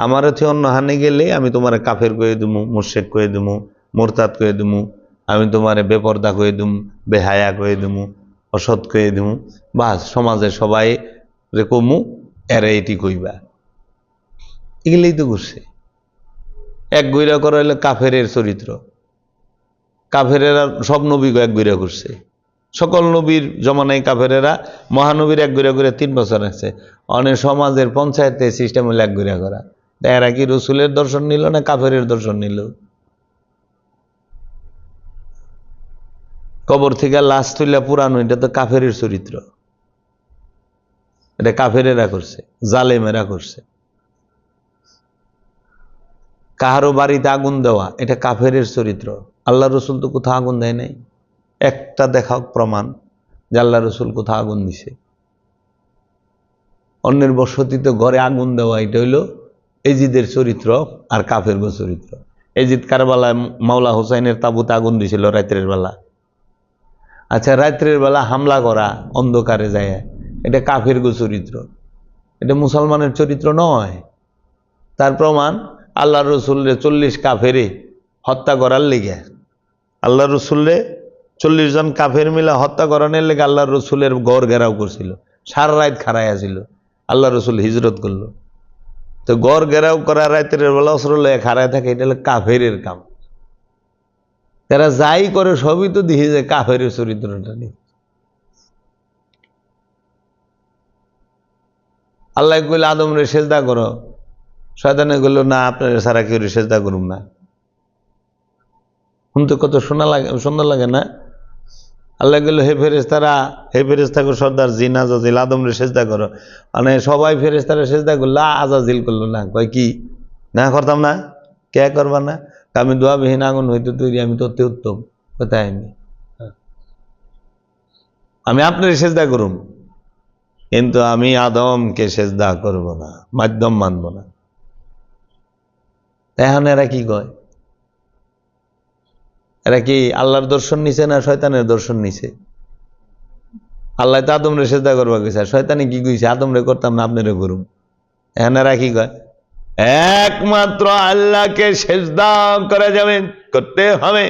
আমার হচ্ছে অন্য হানে গেলে আমি তোমার কাফের কয়ে দিমু, মুশরিক কয়ে দিমু, মোরতাদ কয়ে দিমু, আমি তোমার বেপর্দা কয়ে দিমু, বেহায়া কয়ে দিমু, অসৎ কয়ে দিমু। বাস সমাজে সবাই রে কমু, এরা এটি কইবা। এগুলোই তো করছে। এক গইরা করা হইলে কাফেরের চরিত্র। কাফেরেরা সব নবীকে এক গইরা করছে। সকল নবীর জমানায় কাফেরেরা মহানবীর এক গইরা করে 3 বছর আছে। অনেক সমাজের পঞ্চায়েতের সিস্টেম হলে এক গইরা করা। এরা কি রসুলের দর্শন নিল না কাফেরের দর্শন নিল? কবর থেকে লাশ তুইলা পুরানো, এটা তো কাফেরের চরিত্র। এটা কাফেরেরা করছে, জালেমেরা করছে। কাহারো বাড়িতে আগুন দেওয়া, এটা কাফেরের চরিত্র। আল্লাহ রসুল তো কোথাও আগুন দেয় নাই। একটা দেখাও প্রমাণ যে আল্লাহ রসুল কোথাও আগুন দিছে। অন্যের বসতিতে ঘরে আগুন দেওয়া, এটা হইল এজিদের চরিত্র আর কাফের চরিত্র। এজিদ কারবালায় মাওলা হুসাইনের তাবুতে আগুন দিছিল রাত্রের বেলা। আচ্ছা, রাত্রের বেলা হামলা করা অন্ধকারে যায়, এটা কাফের চরিত্র, এটা মুসলমানের চরিত্র নয়। তার প্রমাণ আল্লাহ রসুলের 40 কাফেরে হত্যা করার লেগে, আল্লাহ রসুলের 40 জন কাফের মিলা হত্যা করানোর লেগে আল্লাহ রসুলের গড় ঘেরাও করছিল, সারা রাত খাড়াইয়া ছিল। আল্লাহ রসুল হিজরত করলো, তো গড় ঘেরাও করা রাত্রের বেলা অস্ত্র লয়ে খাড়ায় থাকে, এটা হলো কাফেরের কাম। তারা যাই করে সবই তো দেখি যে কাফেরের চরিত্রটা নেই। আল্লাহ কইল আদম রে সেজদা করো, শয়তানে বলল না, আপনার সারা কেউ সেজদা করুন না। শুনতে কত শোনা লাগে, সুন্দর লাগে না? আল্লাহ বলল হে ফেরেশতারা, হে ফেরেশতাকে সর্দার জিন আজাজিল আদম রে সেজদা করো। মানে সবাই ফেরেশতারা সেজদা করলো, আজাজিল করলো না। কয় কি না করতাম না, কে করবা না? আমি দোয়াবিহীন আগুন হইতে তৈরি, আমি তত্ত্বে উত্তম। কোথায় আমি আপনার সেজদা করুম, কিন্তু আমি আদমকে সেজদা করব না, মাধ্যম মানব না। এখন এরা কি কয়? এরা কি আল্লাহর দর্শন নিছে না শয়তানের দর্শন নিছে? আল্লাহ তো আদমরে সেজদা করবা কইছে, শয়তানে কি কইছে? আদমরে করতাম না, আপনারে করুম। এখন এরা কি কয়? একমাত্র আল্লাহকে সেজদা করা যাবে, করতে হবে।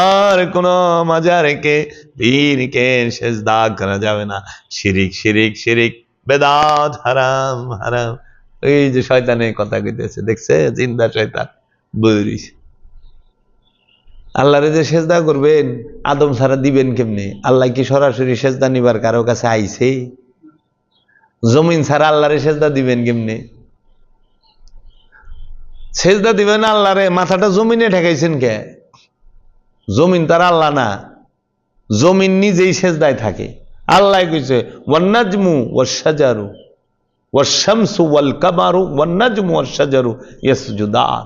আর কোন মাজারকে পীরকে সেজদা করা যাবে না। শিরিক শিরিক শিরিক, বেদাত হারাম হারাম। এই যে শয়তানের কথা কইতেছে, দেখছে জিন্দা শয়তান বইরিছে। আল্লাহরে যে সেজদা করবেন, আদম ছাড়া দিবেন কেমনে? আল্লাহ কি সরাসরি সেজদা নিবার কারো কাছে আইছে? জমিন ছাড়া আল্লাহরে সেজদা দিবেন কেমনে? সেজদা দিবেন আল্লাহরে, মাথাটা জমিনে ঠেকাইছেন কে? জমিন তার আল্লাহ না, জমিন নিজেই সেজদায় থাকে। আল্লাহ কইছে ওয়ান্নাজমু ওয়াশ-শাজারু ওয়াশ-শামসু ওয়াল কামারু ওয়ান্নাজমু ওয়াশ-শাজারু ইয়াসজুদান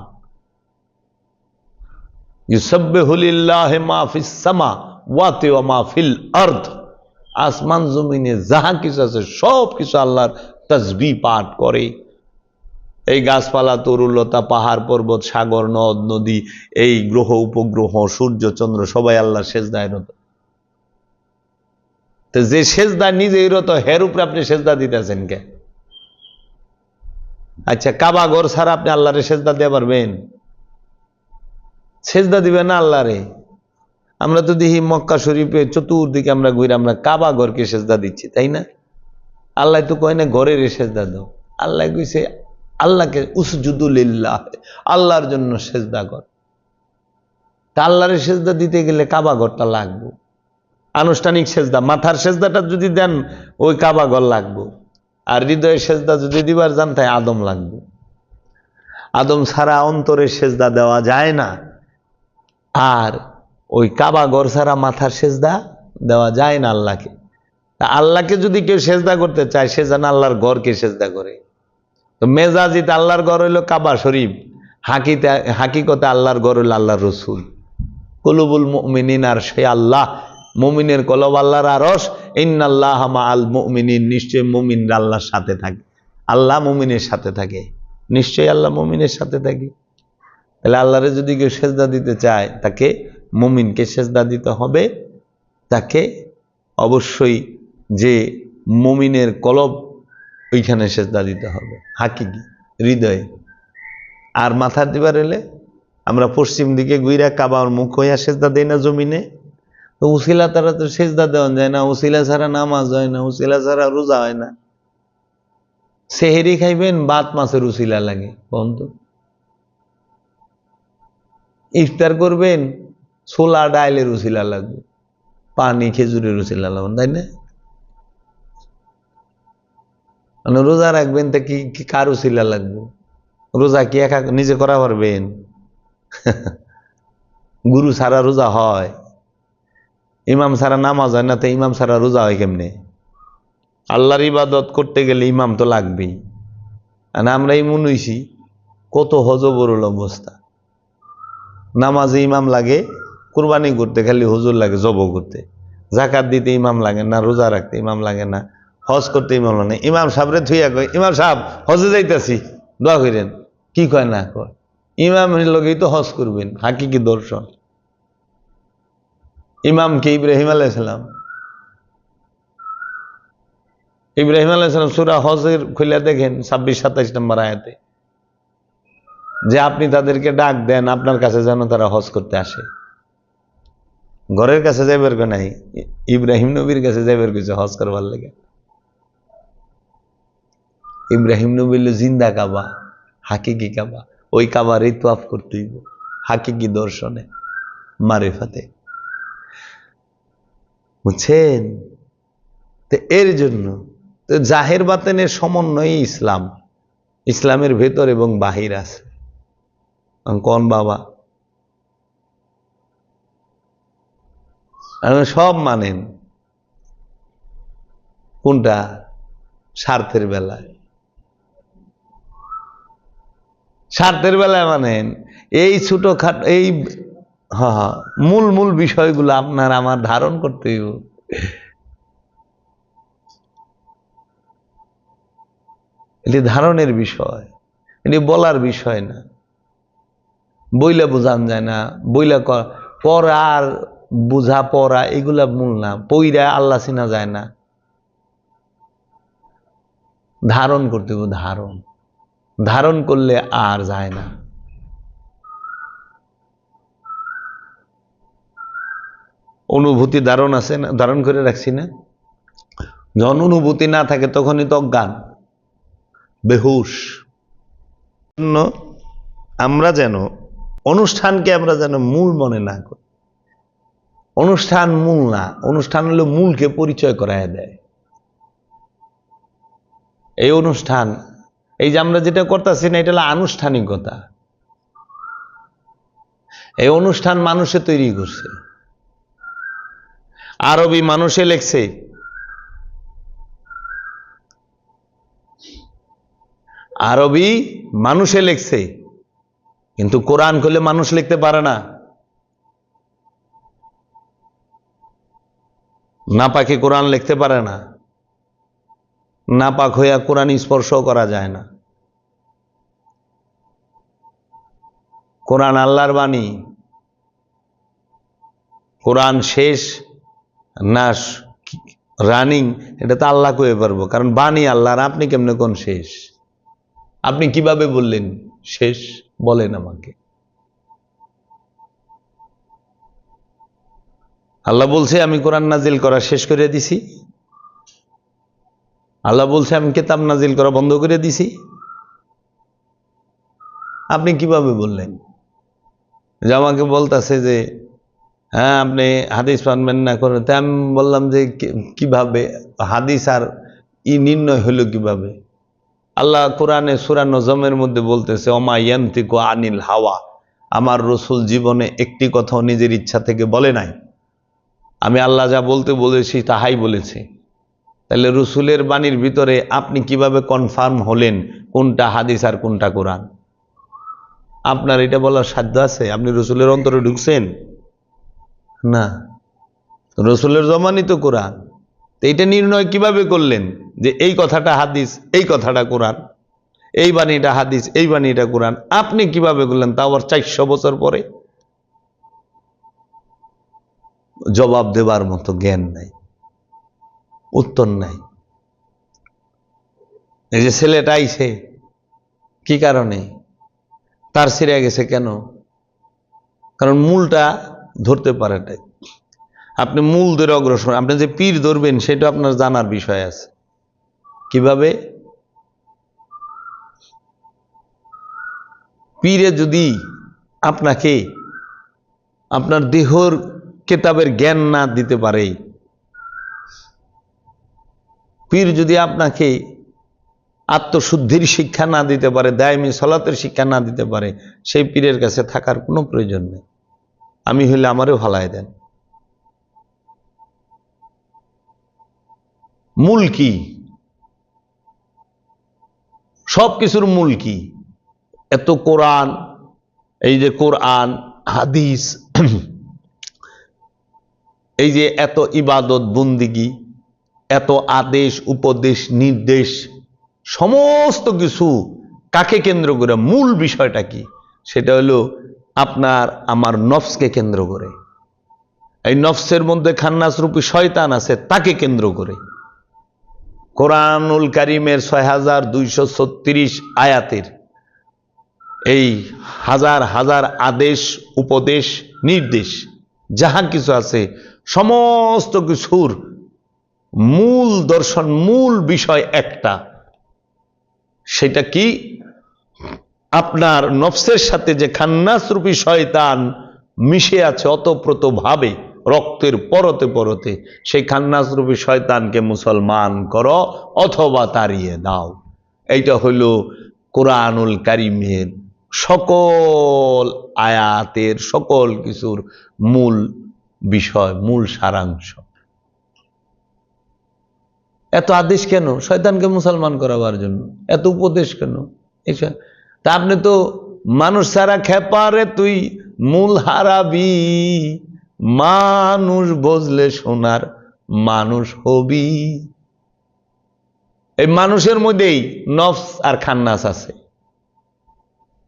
ইউসাব্বিহু লিল্লাহি মা ফিস সামাওয়াতি ওয়া মা ফিল আরদ। আসমান জমিনে যাহা কিছু আছে সব কিছু আল্লাহর তাসবিহ পাঠ করে। এই গাছপালা, তরুলতা, পাহাড় পর্বত, সাগর, নদ নদী, এই গ্রহ উপগ্রহ, সূর্য চন্দ্র সবাই আল্লাহর সেজদায় রত। তো যে সেজদা নিজেই রত, হের উপরে আপনি সেজদা দিতেছেন কে? আচ্ছা, কাবা ঘর ছাড়া আপনি আল্লাহরে সেজদা দিতে পারবেন? সেজদা দিবেন না আল্লাহরে। আমরা তো দেখি মক্কা শরীফে চতুর্দিকে আমরা ঘুরে আমরা কাবা ঘরকে সেজদা দিচ্ছি, তাই না? আল্লাহ তো কয় না ঘরের সেজদা দাও। আল্লাহ কইছে আল্লাহকে উসজুদু লিল্লাহ, আল্লাহর জন্য সেজদা কর। তা আল্লাহরে সেজদা দিতে গেলে কাবা ঘরটা লাগবে, আনুষ্ঠানিক সেজদা। মাথার সেজদাটা যদি দেন ওই কাবা ঘর লাগবে, আর হৃদয়ের সেজদা যদি দিবার যান তাই আদম লাগবে। আদম ছাড়া অন্তরের সেজদা দেওয়া যায় না, আর ওই কাবা ঘর ছাড়া মাথার সেজদা দেওয়া যায় না আল্লাহকে। তা আল্লাহকে যদি কেউ সেজদা করতে চায়, সে যেন আল্লাহর ঘরকে সেজদা করে। তো মেজাজিতে আল্লাহর ঘর হইল কাবা শরীফ, হাকিকতে আল্লাহর ঘর হইল আল্লাহর রসুল। কুলুবুল মুমিনিন, আর সে আল্লাহ, মুমিনের কলব আল্লাহর আরশ। ইন্নাল্লাহ মাআল মুমিনিন, নিশ্চয় মুমিনরা আল্লাহর সাথে থাকে। আল্লাহ মুমিনের সাথে থাকে, নিশ্চয়ই আল্লাহ মুমিনের সাথে থাকে। তাহলে আল্লাহরে যদি কেউ সেজদা দিতে চায়, তাকে মুমিনকে সেজদা দিতে হবে। তাকে অবশ্যই যে মুমিনের কলব, ওইখানে সেজদা দিতে হবে, হাকিকি হৃদয়ে। আর মাথার দিবার হলে আমরা পশ্চিম দিকে গুইরা কাবার মুখ হইয়া সেজদা দেই না জমিনে। তো উসিলা তারা তো সেজদা দেওয়া যায় না, উসিলা ছাড়া নামাজ হয় না, উসিলা ছাড়া রোজা হয় না। সেহেরি খাইবেন, বাত মাছের উসিলা লাগে বন্ধু। ইফতার করবেন, ছোলা ডাইলের উসিলা লাগবে, পানি খেজুরের উসিলা লাগবে, তাই না? মানে রোজা রাখবেন তা কি কার উসিলা লাগবে? রোজা কি একা নিজে করা পারবেন? গুরু ছাড়া রোজা হয়? ইমাম ছাড়া নামাজ হয় না, তো ইমাম ছাড়া রোজা হয় কেমনে? আল্লাহর ইবাদত করতে গেলে ইমাম তো লাগবেই। আর আমরা ইমন হইছি, কত হজবরল অবস্থা। নামাজে ইমাম লাগে, কুরবানি করতে খালি হুজুর লাগে, জব করতে। জাকাত দিতে ইমাম লাগে না, রোজা রাখতে ইমাম লাগে না, হজ করতে ইমাম লাগে না। ইমাম সাহেবরে থুইয়া কয়, ইমাম সাহেব হজে যাইতেছি, দোয়া করেন। কি কয় না কয়? ইমামের লগেই তো হজ করবেন, হাকিকি দর্শন। ইমাম কে? ইব্রাহিম আলাইহিস সালাম। ইব্রাহিম আলাইহিস সালাম সূরা হজের খুলে দেখেন 26-27 নম্বর আয়াতে, যে আপনি তাদেরকে ডাক দেন আপনার কাছে যেন তারা হজ করতে আসে। ঘরের কাছে যাইবার কে নাই, ইব্রাহিম নবীর কাছে যাইবার কিছু হজ করবার লাগে। ইব্রাহিম নবী জিন্দা কাবা, হাকিকি কাবা। ওই কাবার এই তোয়াফ করতে হইব হাকিকি দর্শনে, মারিফাতে, বুঝছেন? তো এর জন্য তো জাহের বাতেনের সমন্বয় ইসলাম, ইসলামের ভেতর এবং বাহির আছে। কোন বাবা সব মানেন, কোনটা? স্বার্থের বেলায়, স্বার্থের বেলায় মানেন। এই ছোটখাট এই মূল মূল বিষয়গুলো আপনার আমার ধারণ করতে হইব। এটি ধারণের বিষয়, এটি বলার বিষয় না। বইলা বোঝান যায় না, বইলা পড়া আর বুঝা পড়া এগুলা মূল না। পইরা আল্লাহ চিনা যায় না, ধারণ করতে হবে। ধারণ ধারণ করলে আর যায় না। অনুভূতি ধারণ আছে না, ধারণ করে রাখছি না? যখন অনুভূতি না থাকে তখনই তো অজ্ঞান, বেহুশ। আমরা যেন অনুষ্ঠানকে আমরা যেন মূল মনে না করি। অনুষ্ঠান মূল না, অনুষ্ঠান হলো মূলকে পরিচয় করায় দেয়। এই অনুষ্ঠান, এই যে আমরা যেটা করতেছি না, এটা হলো আনুষ্ঠানিকতা। এই অনুষ্ঠান মানুষে তৈরি করছে, আরবি মানুষে লেখছে, আরবি মানুষে লেখছে, কিন্তু কোরআন করলে মানুষ লিখতে পারে না। নাপাকে কোরআন লিখতে পারে না, নাপাক হইয়া কোরআন স্পর্শ করা যায় না। কোরআন আল্লাহর বাণী। কোরআন শেষ না রানিং এটা তো আল্লাহ কয়ে পারবো, কারণ বাণী আল্লাহর। আপনি কেমনে কোন শেষ? আপনি কিভাবে বললেন শেষ? বলেন আমাকে। আল্লাহ বলছে আমি কোরআন নাজিল করা শেষ করে দিছি? আল্লাহ বলছে আমি কিতাব নাজিল করা বন্ধ করে দিছি? আপনি কিভাবে বললেন? যে আমাকে বলতেছে যে হ্যাঁ আপনি হাদিস মানবেন না করে, তাই আমি বললাম যে কিভাবে হাদিস আর নির্ণয় হলো কিভাবে? আল্লাহ কোরআনে সূরা নজমের মধ্যে বলতেছে ওমা ইয়ান্তিকু আনিল হাওয়া, আমার রসুল জীবনে একটি কথাও নিজের ইচ্ছা থেকে বলে নাই। আমি আল্লাহ যা বলতে বলেছি তাহাই বলেছে। তাহলে রসুলের বাণীর ভিতরে আপনি কিভাবে কনফার্ম হলেন কোনটা হাদিস আর কোনটা কোরআন? আপনার এটা বলার সাধ্য আছে? আপনি রসুলের অন্তরে ঢুকছেন না? রসুলের জমানি তো কোরআন, তো এইটা নির্ণয় কিভাবে করলেন যে এই কথাটা হাদিস, এই কথাটা কোরআন, এই বাণীটা হাদিস, এই বাণীটা কোরআন? আপনি কিভাবে করলেন? তা আবার 400 বছর পরে। জবাব দেবার মতো জ্ঞান নাই, উত্তর নাই। এই যে ছেলেটা আইছে কি কারণে? তার ছিঁড়ে গেছে কেন? কারণ মূলটা ধরতে পারে নাই। আপনি মূল ধরে অগ্রসর, আপনি যে পীর ধরবেন সেটা আপনার জানার বিষয় আছে। কিভাবে? পীরে যদি আপনাকে আপনার দেহর কিতাবের জ্ঞান না দিতে পারে, পীর যদি আপনাকে আত্মশুদ্ধির শিক্ষা না দিতে পারে, দায়মি সালাতের শিক্ষা না দিতে পারে, সেই পীরের কাছে থাকার কোনো প্রয়োজন নেই। আমি হইলে আমারও ফালাই দেন। মূল কি? সব কিছুর মূল কি? এত কোরআন, এই যে কোরআন হাদিস, এই যে এত ইবাদত বন্দিগি, এত আদেশ উপদেশ নির্দেশ, সমস্ত কিছু কাকে কেন্দ্র করে? মূল বিষয়টা কি? সেটা হলো আপনার আমার নফসকে কেন্দ্র করে। এই নফসের মধ্যে খান্নাস রূপী শয়তান আছে, তাকে কেন্দ্র করে। কোরআনুল কারীমের 6236 আয়াতের এই হাজার হাজার আদেশ উপদেশ নির্দেশ যাহা কিছু আছে, সমস্ত কিছুর মূল দর্শন, মূল বিষয় একটা। সেটা কি? আপনার নফসের সাথে যে খান্নাস রূপী শয়তান মিশে আছে অতপ্রত ভাবে, রক্তের পরতে পরতে, সেই খান্নাস রূপী শয়তানকে মুসলমান করো অথবা তাড়িয়ে দাও। এইটা হইল কোরআনুল কারীমের সকল আয়াতের সকল কিছুর মূল বিষয়, মূল সারাংশ। এত আদেশ কেন? শয়তানকে মুসলমান করাবার জন্য। এত উপদেশ কেন? তা আপনি তো মানুষ ছাড়া খেপারে তুই মূল হারাবি, মানুষ বজলে সোনার মানুষ হবি। এই মানুষের মধ্যেই নফস আর খান্নাস আছে।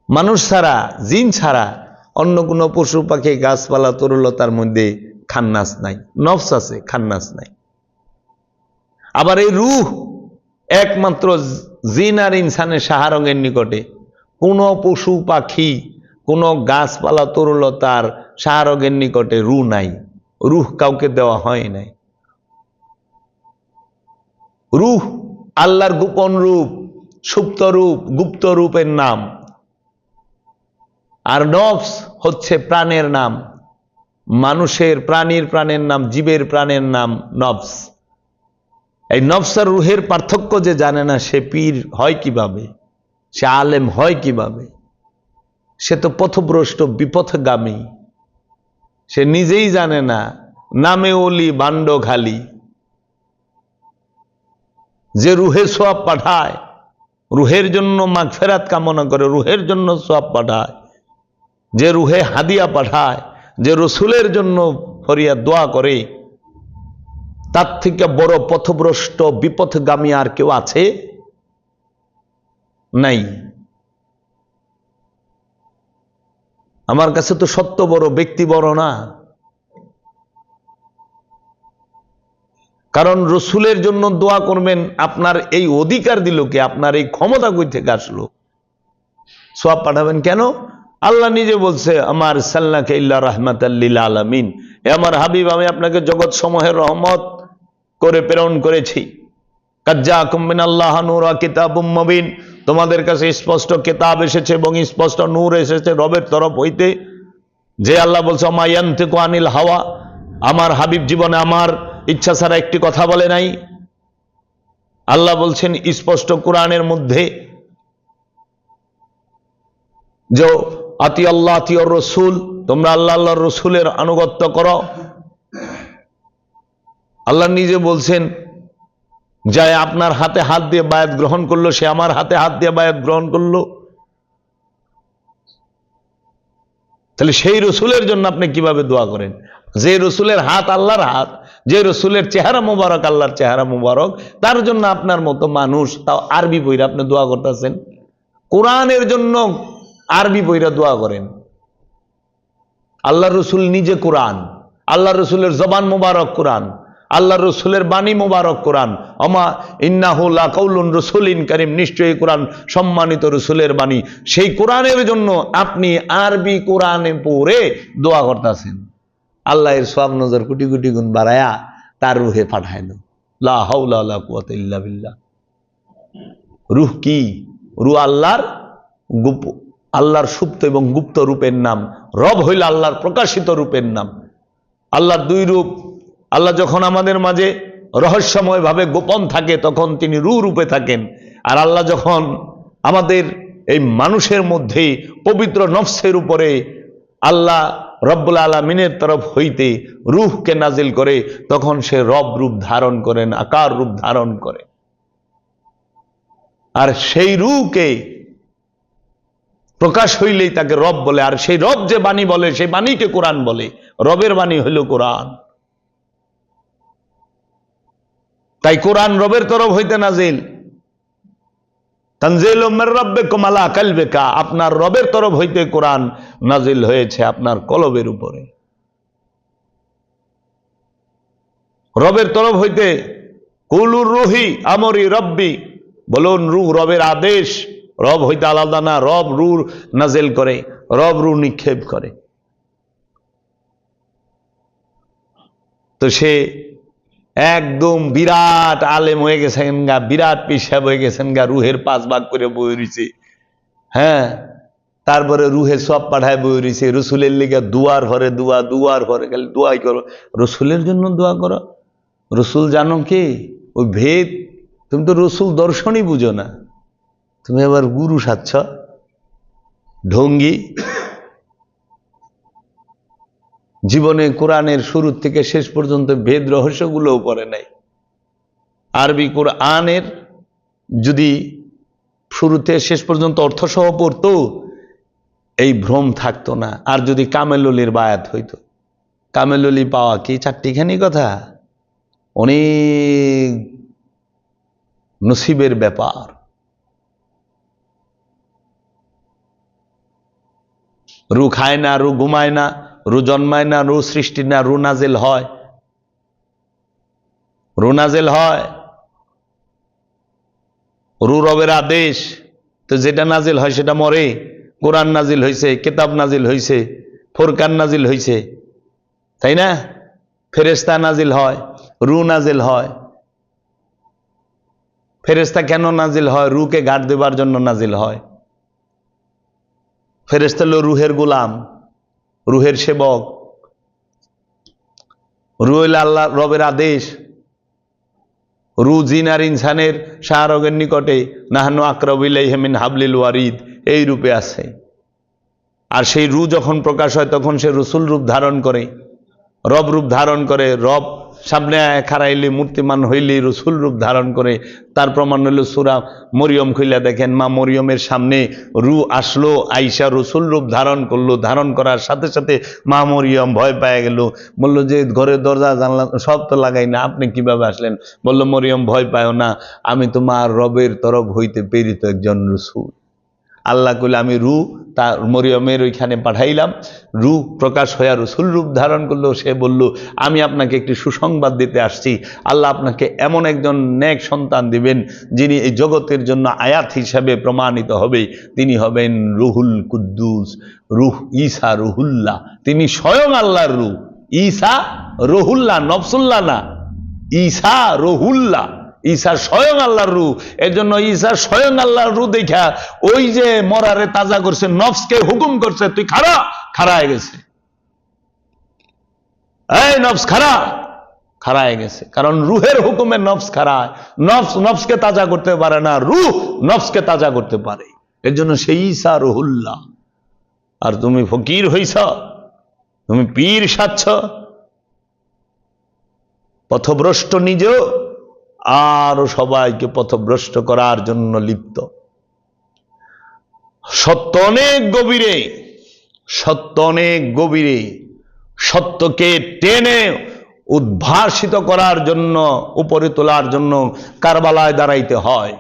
মানুষ ছাড়া, জিন ছাড়া অন্য কোনো পশু পাখি গাছপালা তরুলতার মধ্যে খান্নাস নাই, নফস আছে, খান্নাস নাই। আবার এই রূহ একমাত্র জিন আর ইনসানের সাহারঙ্গের নিকটে কোনো পশু পাখি, কোনো গাছপালা তরুলতার সাহারঙ্গের নিকটে রু নাই, রুহ কাউকে দেওয়া হয় নাই। রুহ আল্লাহর গোপন রূপ, সুপ্ত রূপ, গুপ্ত রূপের নাম। আর নফস হচ্ছে প্রাণের নাম, মানুষের প্রাণের নাম, জীবের প্রাণের নাম নফস। এই নফস আর রুহের পার্থক্য যে জানে না, সে পীর হয় কিভাবে, সে আলেম হয় কিভাবে? সে তো পথভ্রষ্ট, বিপথগামী। সে নিজেই জানে না, নামে ওলি বান্ড খালি। যে রুহে সোয়াব পাঠায়, রুহের জন্য মাগফিরাত কামনা করে, রুহের জন্য সোয়াব পাঠায়, যে রুহে হাদিয়া পাঠায়, যে রসুলের জন্য ফরিয়াদ দোয়া করে, তার থেকে বড় পথভ্রষ্ট বিপথগামী আর কেউ আছে? নাই। আমার কাছে তো সত্য বড়, ব্যক্তি বড় না। কারণ রসুলের জন্য দোয়া করবেন, আপনার এই অধিকার দিল কে? আপনার এই ক্ষমতা কই থেকে আসলো? সওয়াব পাঠাবেন কেন? আল্লাহ নিজে বলছে, আমার সাল্লাকে ইল্লা রাহমাতাল লিল আলামিন, হে আমার হাবিব, আমি আপনাকে জগৎ সমূহের রহমত করে প্রেরণ করেছি। কাদ জাআকুম মিনাল্লাহি নূরুন ওয়া কিতাবুম মুবিন, তোমাদের কাছে স্পষ্ট কিতাব এসেছে এবং স্পষ্ট নূর এসেছে রবের তরফ হইতে। যে আল্লাহ বলছে মা ইয়ানতিকু আনিল হাওয়া, আমার হাবিব জীবনে আমার ইচ্ছা ছাড়া একটি কথা বলে নাই। আল্লাহ বলছেন স্পষ্ট কোরআনের মধ্যে যে আতি আল্লাহ আতি রসুল, তোমরা আল্লাহ আল্লাহর রসুলের আনুগত্য করো। আল্লাহ নিজে বলছেন, যায় আপনার হাতে হাত দিয়ে বায়াত গ্রহণ করলো, সে আমার হাতে হাত দিয়ে বায়াত গ্রহণ করলো। তাহলে সেই রসুলের জন্য আপনি কিভাবে দোয়া করেন? যে রসুলের হাত আল্লাহর হাত, যে রসুলের চেহারা মুবারক আল্লাহর চেহারা মুবারক, তার জন্য আপনার মতো মানুষ, তাও আরবি বইরা আপনি দোয়া করতেছেন। কোরআনের জন্য আরবি বইরা দোয়া করেন। আল্লাহ রসুল নিজে কোরআন, আল্লাহ রসুলের জবান মুবারক কোরআন, আল্লাহ রসুলের বাণী মুবারক কোরআন। আমা ইন্নাহু লাকাউলুন রাসূলিন কারীম, নিশ্চয়ই কোরআন সম্মানিত রসুলের বাণী। সেই কোরআনের জন্য আপনি আরবি কোরআনে পড়ে দোয়া করতেছেন। আল্লাহ এর সওয়াব নজর কোটি কোটি গুণ বাড়ায়া তার রুহে পাঠায় না। লা হাওলা ওয়ালা কুওয়াতা ইল্লা বিল্লাহ। রূহ কি? রূহ আল্লাহর সুপ্ত এবং গুপ্ত রূপের নাম। রব হইল আল্লাহর প্রকাশিত রূপের নাম। আল্লাহর দুই রূপ। আল্লাহ যখন আমাদের মাঝে রহস্যময় ভাবে গোপন থাকে, তখন তিনি রূহ রূপে থাকেন। আর আল্লাহ যখন আমাদের এই মানুষের মধ্যে পবিত্র নফসের উপরে আল্লাহ রব্বুল আলামিনের তরফ হইতে রূহকে নাজিল করে, তখন সে রব রূপ ধারণ করেন, আকার রূপ ধারণ করে। আর সেই রূহকে প্রকাশ হইলেই তাকে রব বলে। আর সেই রব যে বাণী বলে, সেই বাণীকে কোরআন বলে। রবের বাণী হইল কোরআন। তাই কোরআন রবের তরফ হইতে নাজিল। তানজিলুম মির রাব্বিকুম আলা কলবিকা, আপনার রবের তরফ হইতে কোরআন নাজিল হয়েছে আপনার কলবের উপরে। রবের তরফ হইতে কুলুর রুহি আমরি রব্বি, বলুন রূহ রবের আদেশ। রব হইতে আলাদা না, রব রূহ নাজিল করে, রব রূহ নিক্ষেপ করে। তো সে একদম বিরাট আলেম হয়ে গেছেন গা, বিরাট পিসাব হয়ে গেছেন গা, রুহের 5 ভাগ করে বই রয়েছে। হ্যাঁ, তারপরে রুহে সব পাঠায় বই রয়েছে। রসুলের লিগে দুয়ার ভরে দোয়া, দুয়ার ভরে খালি দোয়াই করো। রসুলের জন্য দোয়া করো? রসুল জানো কি? ওই ভেদ। তুমি তো রসুল দর্শনই বুঝো না, তুমি আবার গুরু সাচ্ছ ঢঙ্গি। জীবনে কোরআনের শুরু থেকে শেষ পর্যন্ত ভেদ রহস্যগুলোও পড়ে নাই। আরবি কোরআনের যদি শুরুতে শেষ পর্যন্ত অর্থসহ পড়তো, এই ভ্রম থাকতো না। আর যদি কামেলুলির বায়াত হইতো, কামেলুলি পাওয়া কি চারটিখানি কথা? অনেক নসিবের ব্যাপার। রু খায় না, রু ঘুমায় না, রু জন্মায় না, রু সৃষ্টি না, রু নাজিল হয়। রু নাজিল হয়। রু রবের আদেশ, তো যেটা নাজিল হয় সেটা মরে। কোরআন নাজিল হয়েছে, কিতাব নাজিল হয়েছে, ফুরকান নাজিল হয়েছে, তাই না? ফেরেশতা নাজিল হয়, রু নাজিল হয়। ফেরেশতা কেন নাজিল হয়? রুকে গার্ড দেবার জন্য নাজিল হয়। ফেরেশতা হলো রুহের গোলাম, রুহের সেবক। রু হইল আল্লাহ রবের আদেশ। রু জিন আর ইনসানের শাহরগের নিকটে নাহানু আকরাবু ইলাইহি মিন হাবলিল ওয়ারিদ এই রূপে আছে। আর সেই রু যখন প্রকাশ হয় তখন সে রসুল রূপ ধারণ করে, রব রূপ ধারণ করে। রব সামনে খারাইলে, মূর্তিমান হইলে রসুল রূপ ধারণ করে। তার প্রমাণ হইল সূরা মরিয়ম খুইলা দেখেন, মা মরিয়মের সামনে রু আসলো, আইসা রসুল রূপ ধারণ করলো। ধারণ করার সাথে সাথে মা মরিয়ম ভয় পেয়ে গেল। বলল যে ঘরের দরজা জানলা সব তো লাগাই না, আপনি কিভাবে আসলেন? বলল মরিয়ম ভয় পায় না, আমি তোমার রবের তরফ হইতে প্রেরিত একজন রসুল। আল্লাহ কইলে আমি রু তার মরিয়মের ওইখানে পাঠাইলাম, রু প্রকাশ হইয়া রসুল রূপ ধারণ করলো। সে বলল আমি আপনাকে একটি সুসংবাদ দিতে আসছি, আল্লাহ আপনাকে এমন একজন নেক সন্তান দিবেন যিনি এই জগতের জন্য আয়াত হিসাবে প্রমাণিত হবে। তিনি হবেন রুহুল কুদ্দুস, রুহ ঈসা রুহুল্লাহ। তিনি স্বয়ং আল্লাহর রু। ঈসা রুহুল্লাহ, নফসুল্লাহ না, ঈসা রুহুল্লাহ। ঈসা স্বয়ং আল্লাহর রু। এর জন্য ঈসা স্বয়ং আল্লাহর রু দেখা ওই যে মরারে তাজা করছে, নফসকে হুকুম করছে তুই খাড়া, খাড়ায় গেছে। এই নফস খাড়া, খাড়ায় গেছে। কারণ রুহের হুকুমে নফস খাড়ায়। নফস নফসকে তাজা করতে পারে না, রুহ নফসকে তাজা করতে পারে। এর জন্য সেই ঈসা রুহুল্লাহ। আর তুমি ফকির হইছ, তুমি পীর সাচ্ছ, পথভ্রষ্ট নিজেও আর সবাইকে পথভ্রষ্ট করার জন্য লিপ্ত। সত্য অনেক গভীরে, সত্য অনেক গভীরে। সত্যকে টেনে উদ্ভাসিত করার জন্য, উপরে তোলার জন্য কারবালায় দাঁড়াইতে হয়,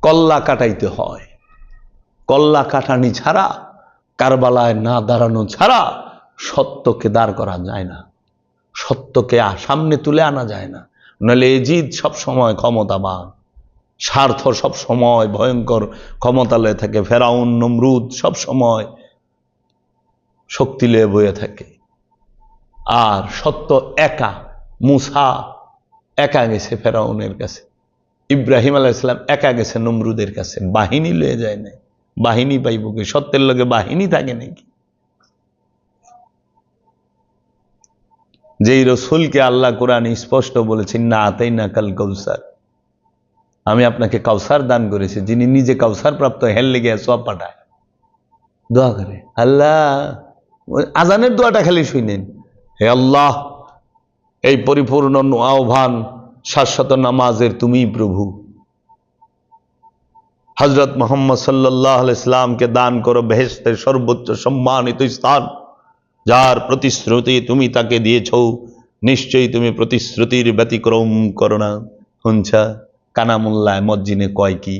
কল্লা কাটাইতে হয়। কল্লা কাটানি ছাড়া, কারবালায় না দাঁড়ানো ছাড়া সত্যকে দাঁড় করা যায় না, সত্যকে সামনে তুলে আনা যায় না। নইলে এজিদ সব সময় ক্ষমতাবান, স্বার্থ সব সময় ভয়ঙ্কর ক্ষমতা লয়ে থাকে। ফেরাউন নমরুদ সব সময় শক্তি লয়ে বয়ে থাকে। আর সত্য একা, মুসা একা গেছে ফেরাউনের কাছে, ইব্রাহিম আলাইহিস সালাম একা গেছে নমরুদের কাছে, বাহিনী লয়ে যায় নাই। বাহিনী পাইব কি? সত্যের লগে বাহিনী থাকে নাকি? যেই রসুলকে আল্লাহ কোরআন স্পষ্ট বলেছেন না আতাইনা কাল কাউসার, আমি আপনাকে কাউসার দান করেছি, যিনি নিজে কাউসার প্রাপ্ত হেল লেগে সব পাঠায়, দোয়া করে আল্লাহ। আজানের দোয়াটা খালি শুনেন, হে আল্লাহ এই পরিপূর্ণ আহ্বান শাশ্বত নামাজের তুমি প্রভু, হযরত মুহাম্মদ সাল্লাল্লাহু আলাইহি সাল্লামকে দান করো বেহেশতের সর্বোচ্চ সম্মানিত স্থান। যার প্রতিশ্রুতি তুমি তাকে দিয়েছ, নিশ্চয়ই তুমি প্রতিশ্রুতির ব্যতিক্রম করো না। হুঞ্ছা কানামুল্লাহ মজ্জিনে কয় কি?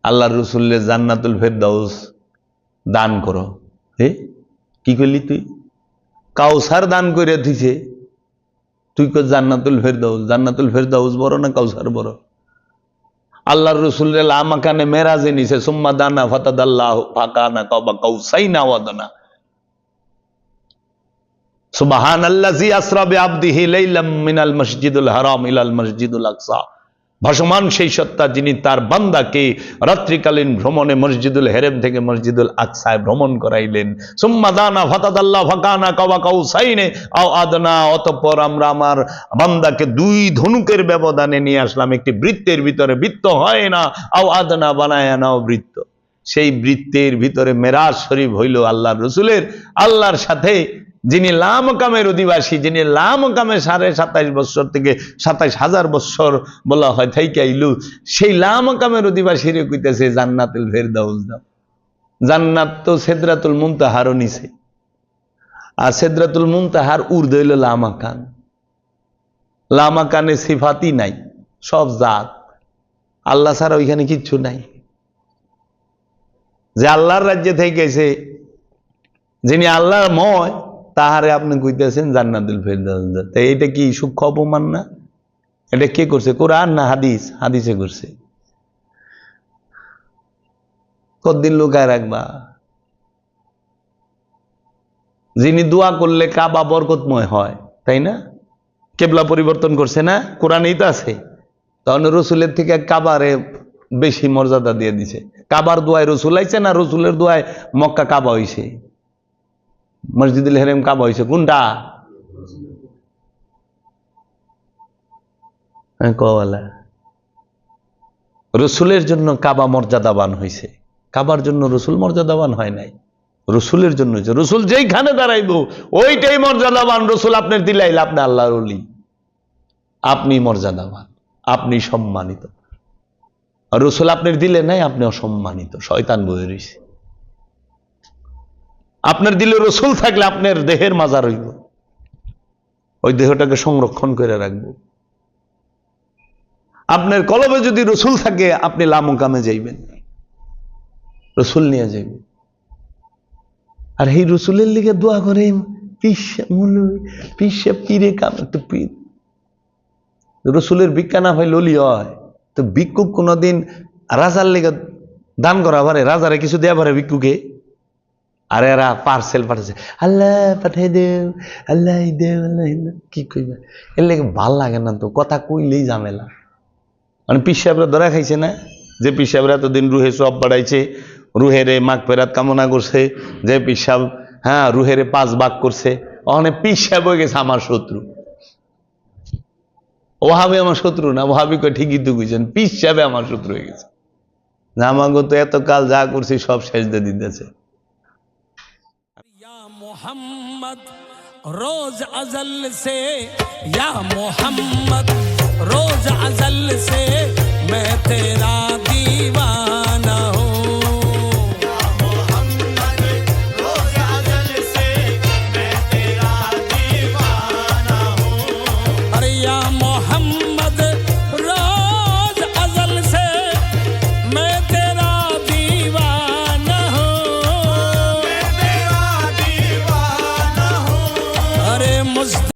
আল্লাহর রসুল্লে জান্নাতুল ফেরদাউস দান করো। হে কি করলি তুই? কাউসার দান করে দিছে, তুই কো জান্নাতুল ফেরদাউস। জান্নাতুল ফেরদাউস বড় না কাউসার বড়? আল্লাহর রসুলের লামাকানে মেরাজে নিছে, সুম্মা দানা ফাতাদাল্লাহু ফাকানা কাবা কাউসাইনা ওয়াদানা। সুবহানাল্লাযী আসরা বিআবদিহি লাইলাম মিনাল মসজিদুল হারাম ইলাল মসজিদুল আকসা। ভাসমান সেই সত্তা যিনি তার বান্দাকে রাত্রিকালীন ভ্রমণে মসজিদুল হেরেম থেকে মসজিদুল আকসায় ভ্রমণ করাইলেন। সুম্মা দানা ফাতাদাল্লাহু ফাকানা কাবা কাউসাইনে আও আদনা। অতঃপর আমরা আমার বান্দাকে দুই ধনুকের ব্যবধানে নিয়ে আসলাম, একটি বৃত্তের ভিতরে। বৃত্ত হয় না, আও আদনা বানায় নাও বৃত্ত। সেই বৃত্তের ভিতরে মেরাজ শরীফ হইল আল্লাহর রসুলের, আল্লাহর সাথে, যিনি লামকামের অধিবাসী, যিনি লামকামে 27.5 বছর থেকে 27,000 বছর বলা হয় থাইকে আইলু, সেই লামকামের অধিবাসী রে কইতেছে জান্নাতুল ফেরদাউস দাও। জান্নাত তো সিদরাতুল মুনতাহারও নিছে, আর সিদরাতুল মুনতাহার উর্দু হইল লামাকান। লামাকানে সিফাতি নাই, সব জাত। আল্লাহ ছাড়া ওইখানে কিচ্ছু নাই। যে আল্লাহর রাজ্যে থেকে গেছে, যিনি আল্লাহর ময়, তাহারে আপনি কইতেছেন জান্নাতুল ফেরদাউস। এটা কি সূক্ষ্ম অপমান না? এটা কে করছে? কোরআন না হাদিস? হাদিসে করছে। কতদিন লুকায় রাখবা? যিনি দোয়া করলে কাবা বরকতময় হয়, তাই না? কেবলা পরিবর্তন করছে না, কোরআনেই তো আছে। তখন রসুলের থেকে কাবারে বেশি মর্যাদা দিয়ে দিছে। কাবার দোয়ায় রসুল আইছে না রসুলের দোয়ায় মক্কা কাবা হইছে? মসজিদুল হারাম কাবা হইছে কোনটা? রসুলের জন্য কাবা মর্যাদাবান হয়েছে, কাবার জন্য রসুল মর্যাদাবান হয় নাই, রসুলের জন্য হয়েছে। রসুল যেইখানে দাঁড়াইব ওইটাই মর্যাদাবান। রসুল আপনার দিলাইল, আপনি আল্লাহর ওলি, আপনি মর্যাদাবান, আপনি সম্মানিত। রসুল আপনার দিলে নাই, আপনি অসম্মানিত, শয়তান বয়ে রয়েছে। আপনার দিলে রসুল থাকলে আপনার দেহের মাজার হইব, ওই দেহটাকে সংরক্ষণ করে রাখবো। আপনার কলবে যদি রসুল থাকে আপনি লামুকামে যাইবেন, রসুল নিয়ে যাইবেন। আর এই রসুলের লিগে দোয়া করে পীরে কাম, তো পীর রসুলের ভিক্ষা না হয় ললি হয় তো ভিক্ষুক কোনদিন রাজার লিগে দান করা পারে? রাজারে কিছু দেয়া পারে ভিক্ষুকে? আর এরা পার্সেল পাঠাচ্ছে, আল্লাহ পাঠাই দেব, আল্লাহ দেব, আল্লাহ কি কইবে? এর লেগে ভাল লাগে না তো, কথা কইলেই ঝামেলা। মানে পীর সাহেবরা ধরা খাইছে না, যে পীর সাহেবরা এতদিন রুহে সব বাড়াইছে, রুহেরে মাগফিরাত কামনা করছে, যে পীর সাহেব হ্যাঁ রুহেরে 5 ভাগ করছে, ওখানে পীর সাহেব হয়ে গেছে আমার শত্রু। ওহাবি আমার শত্রু না, ওহাবি কই ঠিকই তো কইছেন, পীর সাহেব আমার শত্রু হয়ে গেছে। আমাগো তো এত কাল যা করছি সব সেজদা দিতেছে। मोहम्मद रोज अजल से, या मोहम्मद रोज अजल से मैं तेरा दीवाना हूँ। या मोहम्मद रोज अजल से मैं तेरा दीवाना हूँ। अरे या मोहम्मद रोज अजल से मैं तेरा दीवाना हूँ। मैं तेरा दीवाना हूँ। अरे मुझ